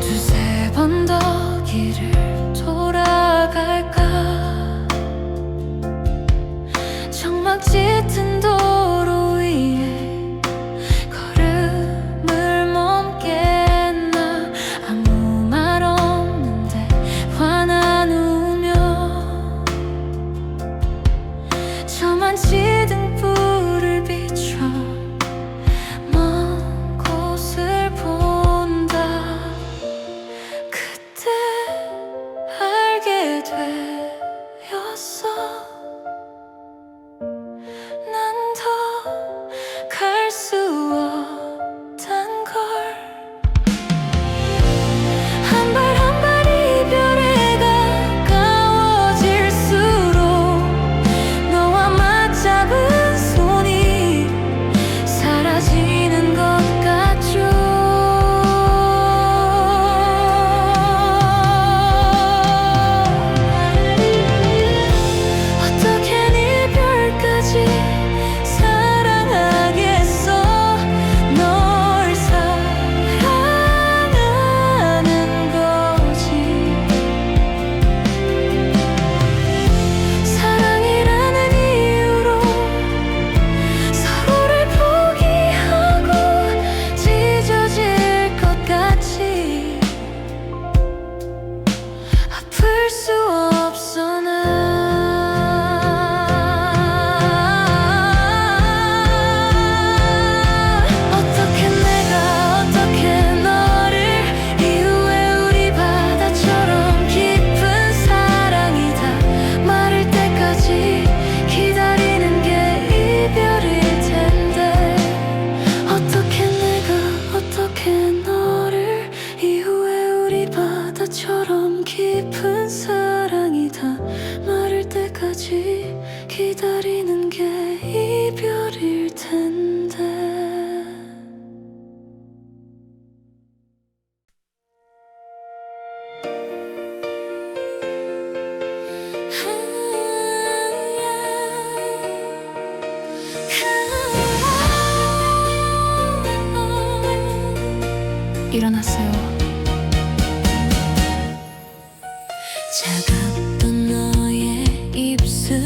두세 번 더 길을 돌아갈까. 정막 짙은 도로 위에 걸음을 멈겠나. 아무 말 없는데 환한 우며 저만 지등불을 비춰 먼 곳을 본다. 그때 알게 되었어. 난 더 갈 수 없단 걸. 한 발 한 발 이별에 가까워질수록 너와 맞잡은 손이 사라지는 것 같죠. 어떻게 이별까지 사랑하겠어. 널 사랑하는 거지. 사랑이라는 이유로 서로를 포기하고 찢어질 것 같이 아플 수 없어. 난 어떻게 내가 어떻게 너를 이후에 우리 바다처럼 깊은 사랑이다 말할 때까지 기다리는 게 이별일 텐데. 어떻게 내가 어떻게 너를 이후에 우리 바다처럼 깊은 사랑이다 말할 때까지 기다리는 게 이별일 텐데. 일어났어요. 차갑던 너의 입술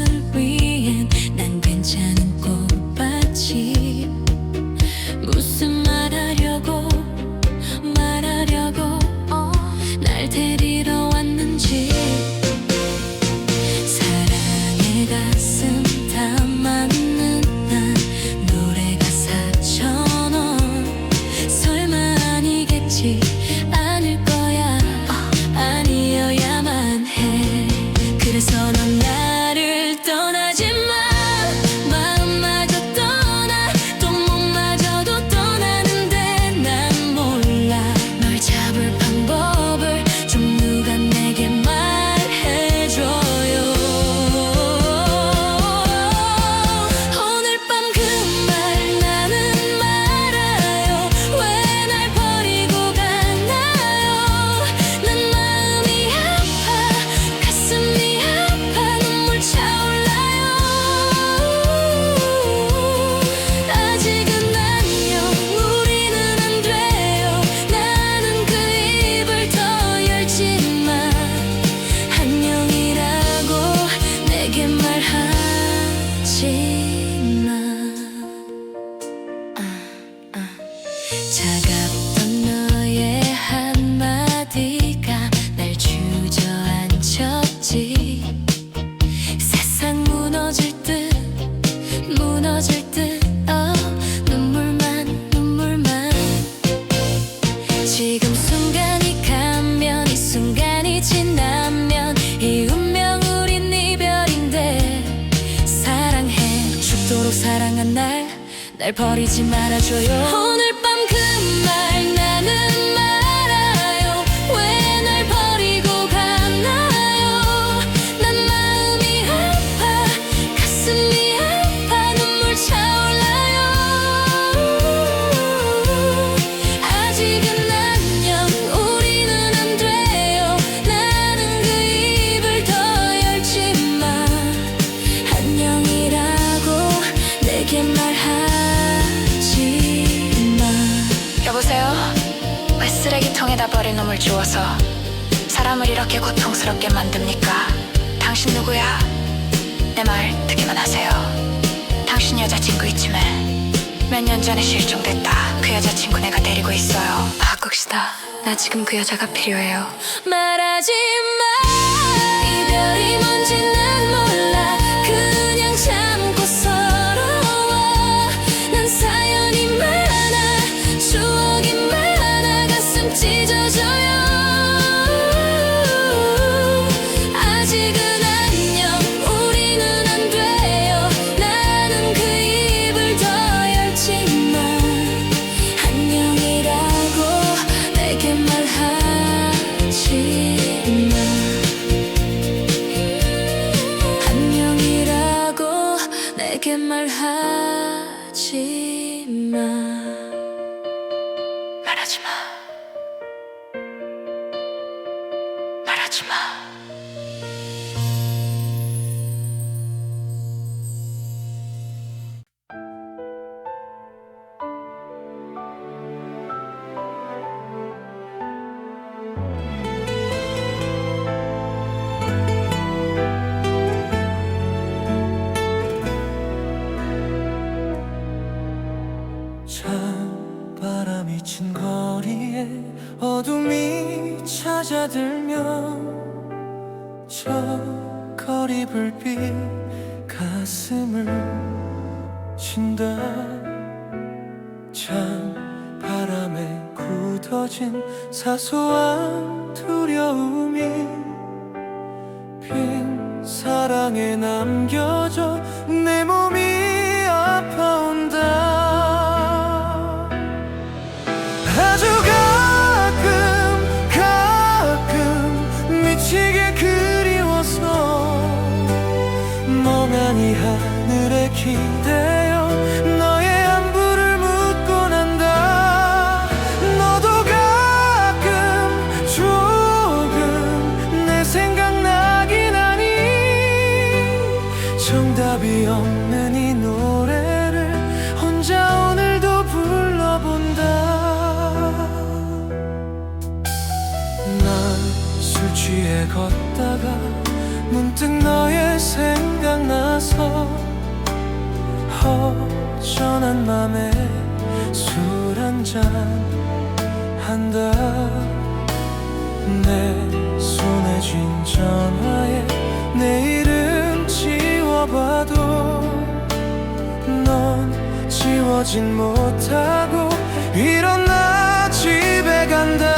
사랑한 날 버리지 말아줘요. 오늘 밤 그 말 나는 말아요. 왜 날 버리고 가나요? 난 마음이 아파 가슴이 아파 눈물 차올라요. 아직은 안녕 우리는 안 돼요. 나는 그 입을 더 열지마. 안녕이라고 내게 말하지마. 여보세요? 왜 쓰레기통에다 버린 놈을 주워서 사람을 이렇게 고통스럽게 만듭니까? 당신 누구야? 내 말 듣기만 하세요. 당신 여자친구 있지매 몇 년 전에 실종됐다. 그 여자친구 내가 데리고 있어요. 바꿉시다. 나 지금 그 여자가 필요해요. 말하지마. 이별이 뭔지 난 몰라. 그냥 참고 서러워. 난 사연이 많아 추억이 많아 가슴 찢어져요. 아직은 안녕 우리는 안 돼요. 나는 그 입을 더 열지마. 안녕이라고 내게 말하지마. 안녕이라고 내게 말하지마. 말하지마. 말하지마. 찬 바람이 친 거리에 어둠이 찾아들면 저 거리 불빛 가슴을 친다. 찬 바람에 굳어진 사소한 두려움이 빈 사랑에 남겨져 내 몸이 아파온다. 아주 가끔 미치게 그리워서 멍하니 하늘에 기대어 너의 안부를 묻고 난다. 너도 가끔 조금 내 생각나긴 하니 정답이 없는 이 노래를 혼자 오늘도 불러본다. 술 취해 걷다가 문득 너의 생각나서 허전한 맘에 술 한잔 한다. 내 손에 쥔 전화에 내 이름 지워봐도 넌 지워진 못하고 일어나 집에 간다.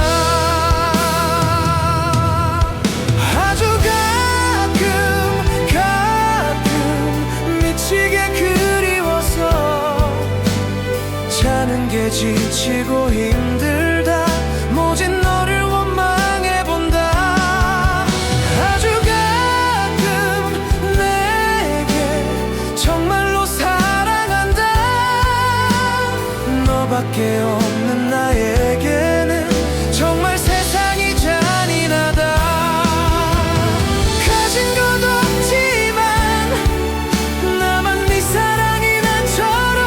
자는 게 지치고 힘들다. 모진 너를 원망해본다. 아주 가끔 내게 정말로 사랑한다. 너밖에 없는 나에게는 정말 세상이 잔인하다. 가진 것 없지만 나만 네 사랑이 난처럼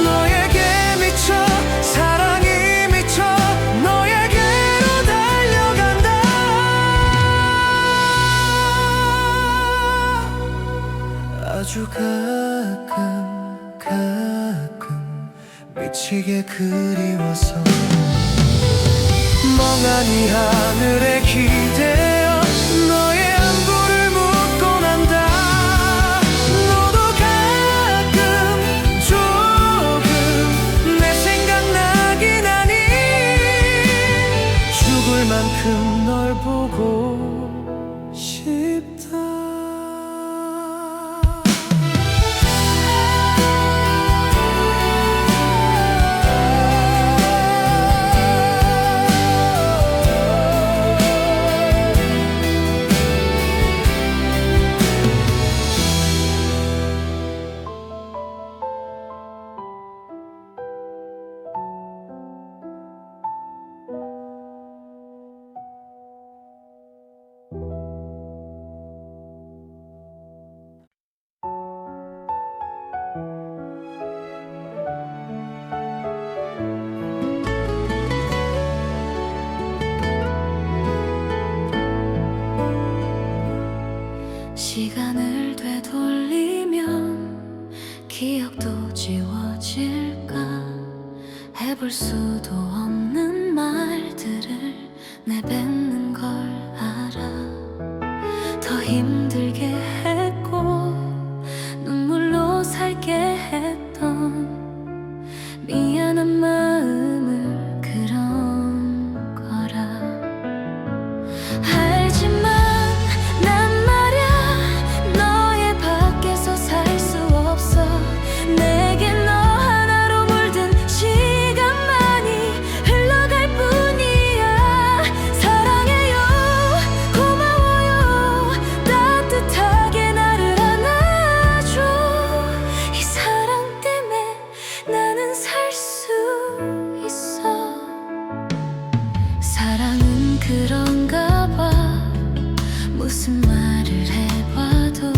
너에게 미쳐 사랑이 미쳐 너에게로 달려간다. 아주 가끔 미치게 그리워서 멍하니 하늘에 기대어 너의 안부를 묻고 난다. 너도 가끔 조금 내 생각나긴 하니 죽을 만큼 널 보고 싶다. 시간을 되돌리면 기억도 지워질까. 해볼 수도 없는 말들을 내뱉는 걸 알아. 더 힘들게 했고 눈물로 살게 했던 미안한 마음을 그런 거라. 알지만 난 말야 너의 밖에서 살 수 없어. 내게 너 하나로 물든 시간만이 흘러갈 뿐이야. 사랑해요, 고마워요, 따뜻하게 나를 안아줘. 이 사랑 때문에 나는 살 수 있어. 사랑은 그런가 봐. 무슨 말을 해봐도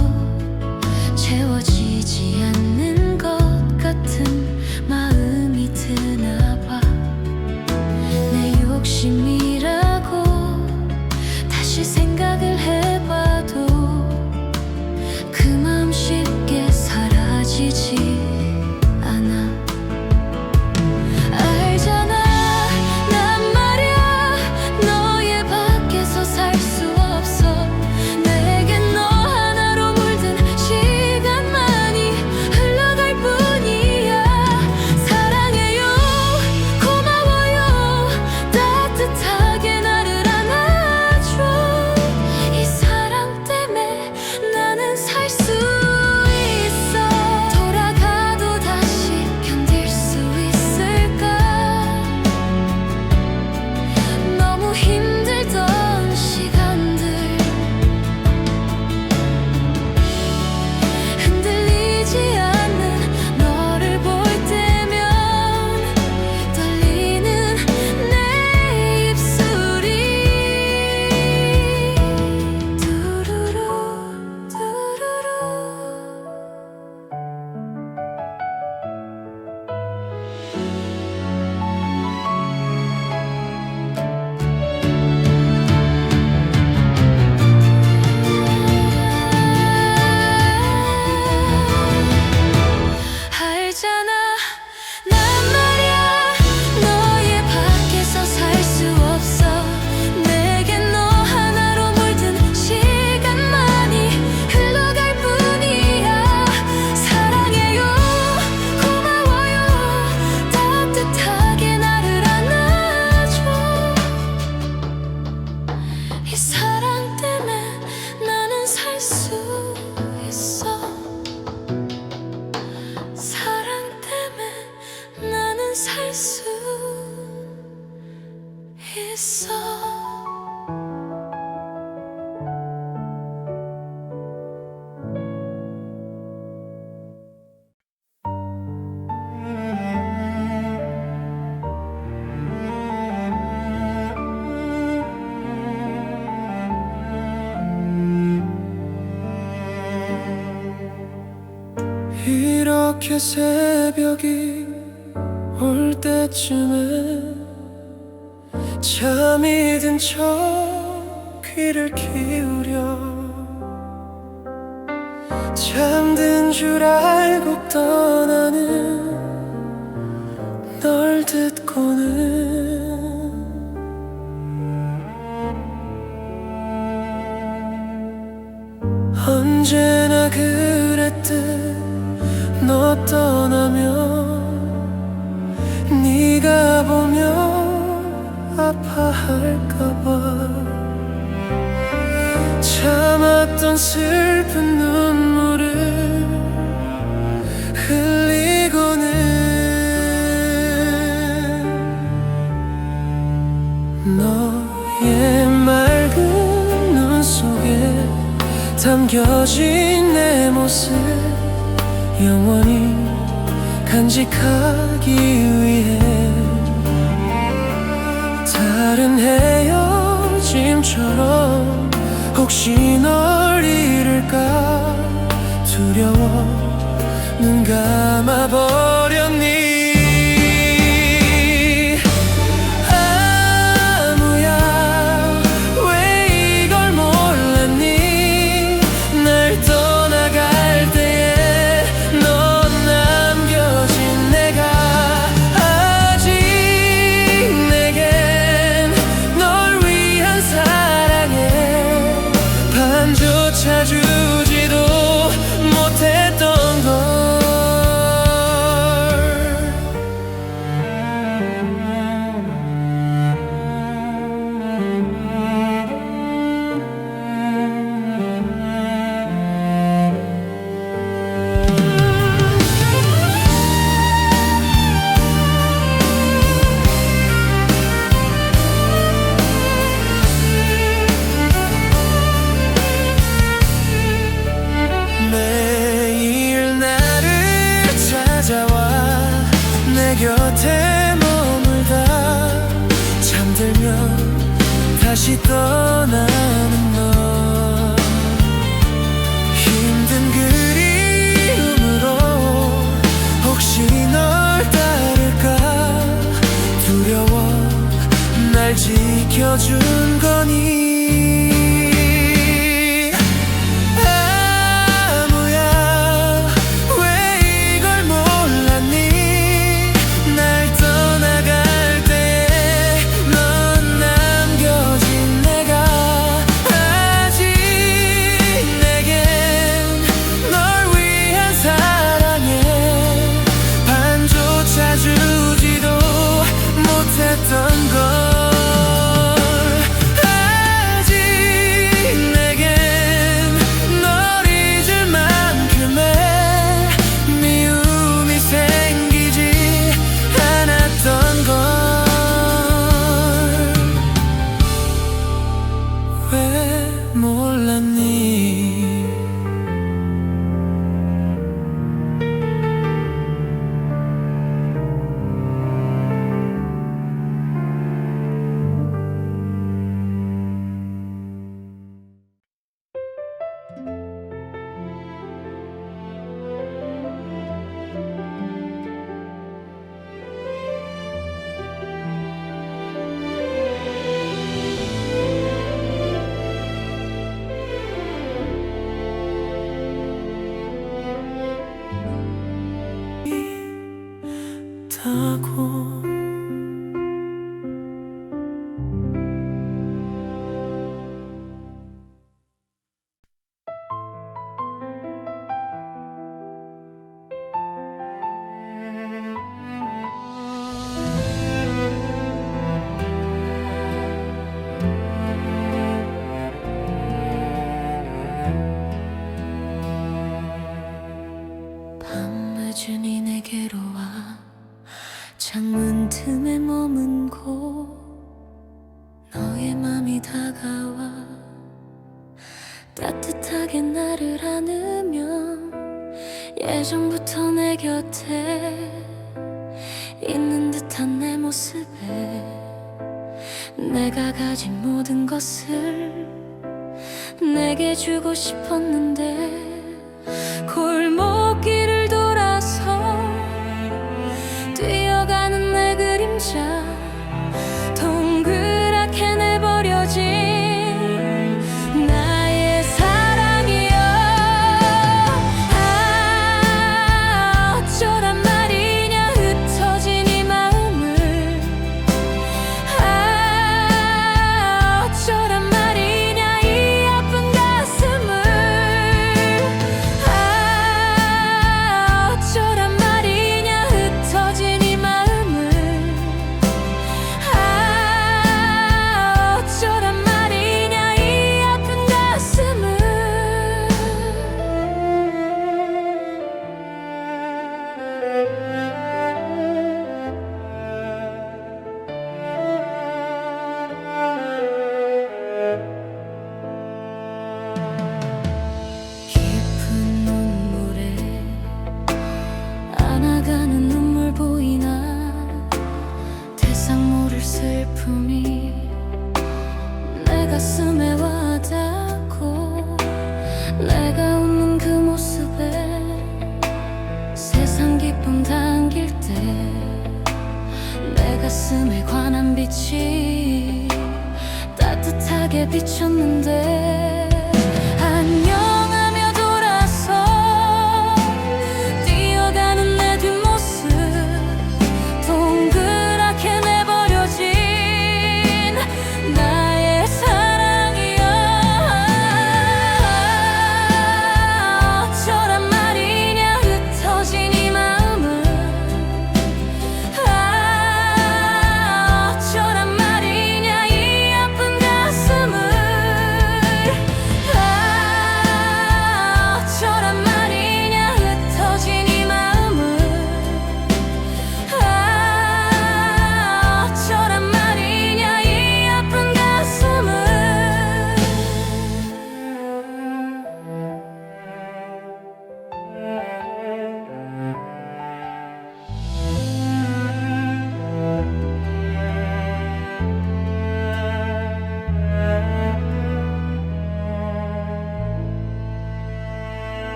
채워지지 않는 것 같은 마음이 드나 봐. 내 욕심이라고 다시 생각을 해봐도 그 마음 쉽게 사라지지 않아. 알잖아 난 말야 너의 밖에서 살 수 없어. 내게 너 하나로 물든 시간만이 흘러갈 뿐이야. 사랑해요, 고마워요, 따뜻하게 나를 안아줘. 이 사랑 때문에 나는 살 수 있어. 돌아가도 다시 견딜 수 있을까. 너무 힘들던 시간들 흔들리지 않는 너를 볼 때면 떨리는 내 입술이 두루루 두루루. 알잖아 난 말야 너의 밖에서 살 수 없어. 내게 너 하나로 물든 시간만이 흘러갈 뿐이야. 사랑해요, 고마워요, 따뜻하게 나를 안아줘. 이 사랑 때문에 나는 살 수 있어. 사랑 때문에 나는 살 수 있어. 이렇게 새벽이 올 때쯤에 잠이 든 척 귀를 기울여 잠든 줄 알고 떠나는 널 듣고는 언제나 그랬듯 너 떠나면 네가 보면 아파할까봐 참았던 슬픈 눈물을 흘리고는 너의 맑은 눈 속에 담겨진 내 모습 영원히 간직하기 위해 다른 헤어짐처럼 혹시 널 잃을까 두려워 눈 감아버렸니. 아무야 왜 이걸 몰랐니. 난 매일 나를 찾아와 내 곁에 머물다 잠들면 다시 떠나는 너 힘든 그리움으로 혹시 널 따를까 두려워 날 지켜준 거니 타고 밤늦은이 내게로 와 창문 틈에 머문고 너의 맘이 다가와 따뜻하게 나를 안으며 예전부터 내 곁에 있는 듯한 내 모습에 내가 가진 모든 것을 내게 주고 싶었는데 골목길을 돌아서 뛰어가는 내 그림자 동그랗게 내버려진 나의 사랑이여 어쩌란 말이냐 흩어진 이 마음을 어쩌란 말이냐 이 아픈 가슴을 어쩌란 말이냐 흩어진 이 마음을 어쩌란 말이냐 이 아픈 가슴을 깊은 눈물에 안아가는 눈물 보이나 대상 모를 슬픔이 내 가슴에 와닿고 내가 웃는 그 모습에 세상 기쁨 담길 때 내 가슴에 관한 빛이 따뜻하게 비쳤는데 안녕하며 돌아서 뛰어가는 내 뒷모습 동그랗게 내버려진 나의 사랑이여 어쩌란 말이냐 흩어진 이 마음을 어쩌란 말이냐 이 아픈 가슴을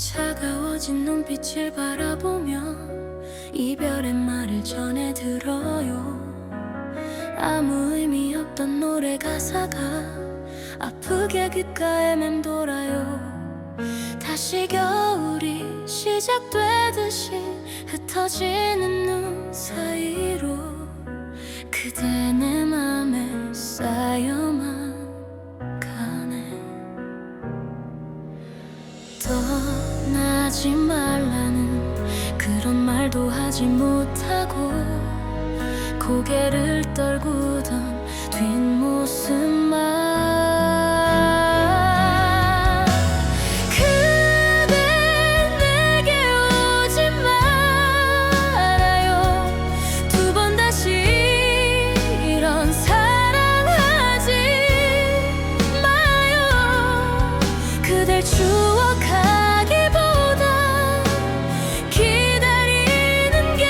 차가워진 눈빛을 바라보며 이별의 말을 전해들어요. 아무 의미 없던 노래 가사가 아프게 귓가에 맴돌아요. 다시 겨울이 시작되듯이 흩어지는 눈 사이로 그대 내 맘에 쌓여만 가네. 떠나지 말라는 그런 말도 하지 못하고 고개를 떨구던 뒷모습만 그대 내게 오지 말아요. 두 번 다시 이런 사랑하지 마요. 그댈 추억하기보다 기다리는 게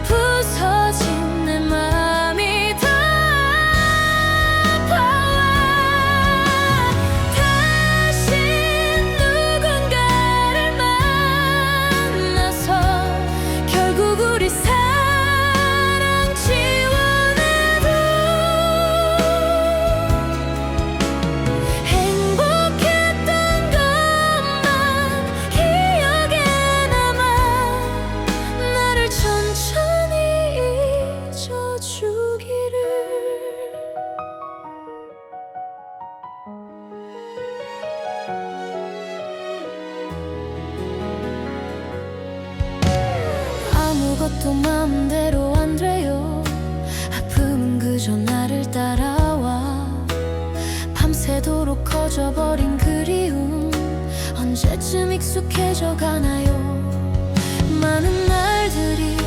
부서진 내 맘이 더 아파와. 다시 누군가를 만나서 결국 우리 사랑 지워내도 행복했던 것만 기억에 남아 나를 천천히 잊어주기를. 아무것도 마음대로 안 돼요. 아픔은 그저 나를 따라와. 밤새도록 커져버린 그리움 언제쯤 익숙해져 가나요. 많은 날들이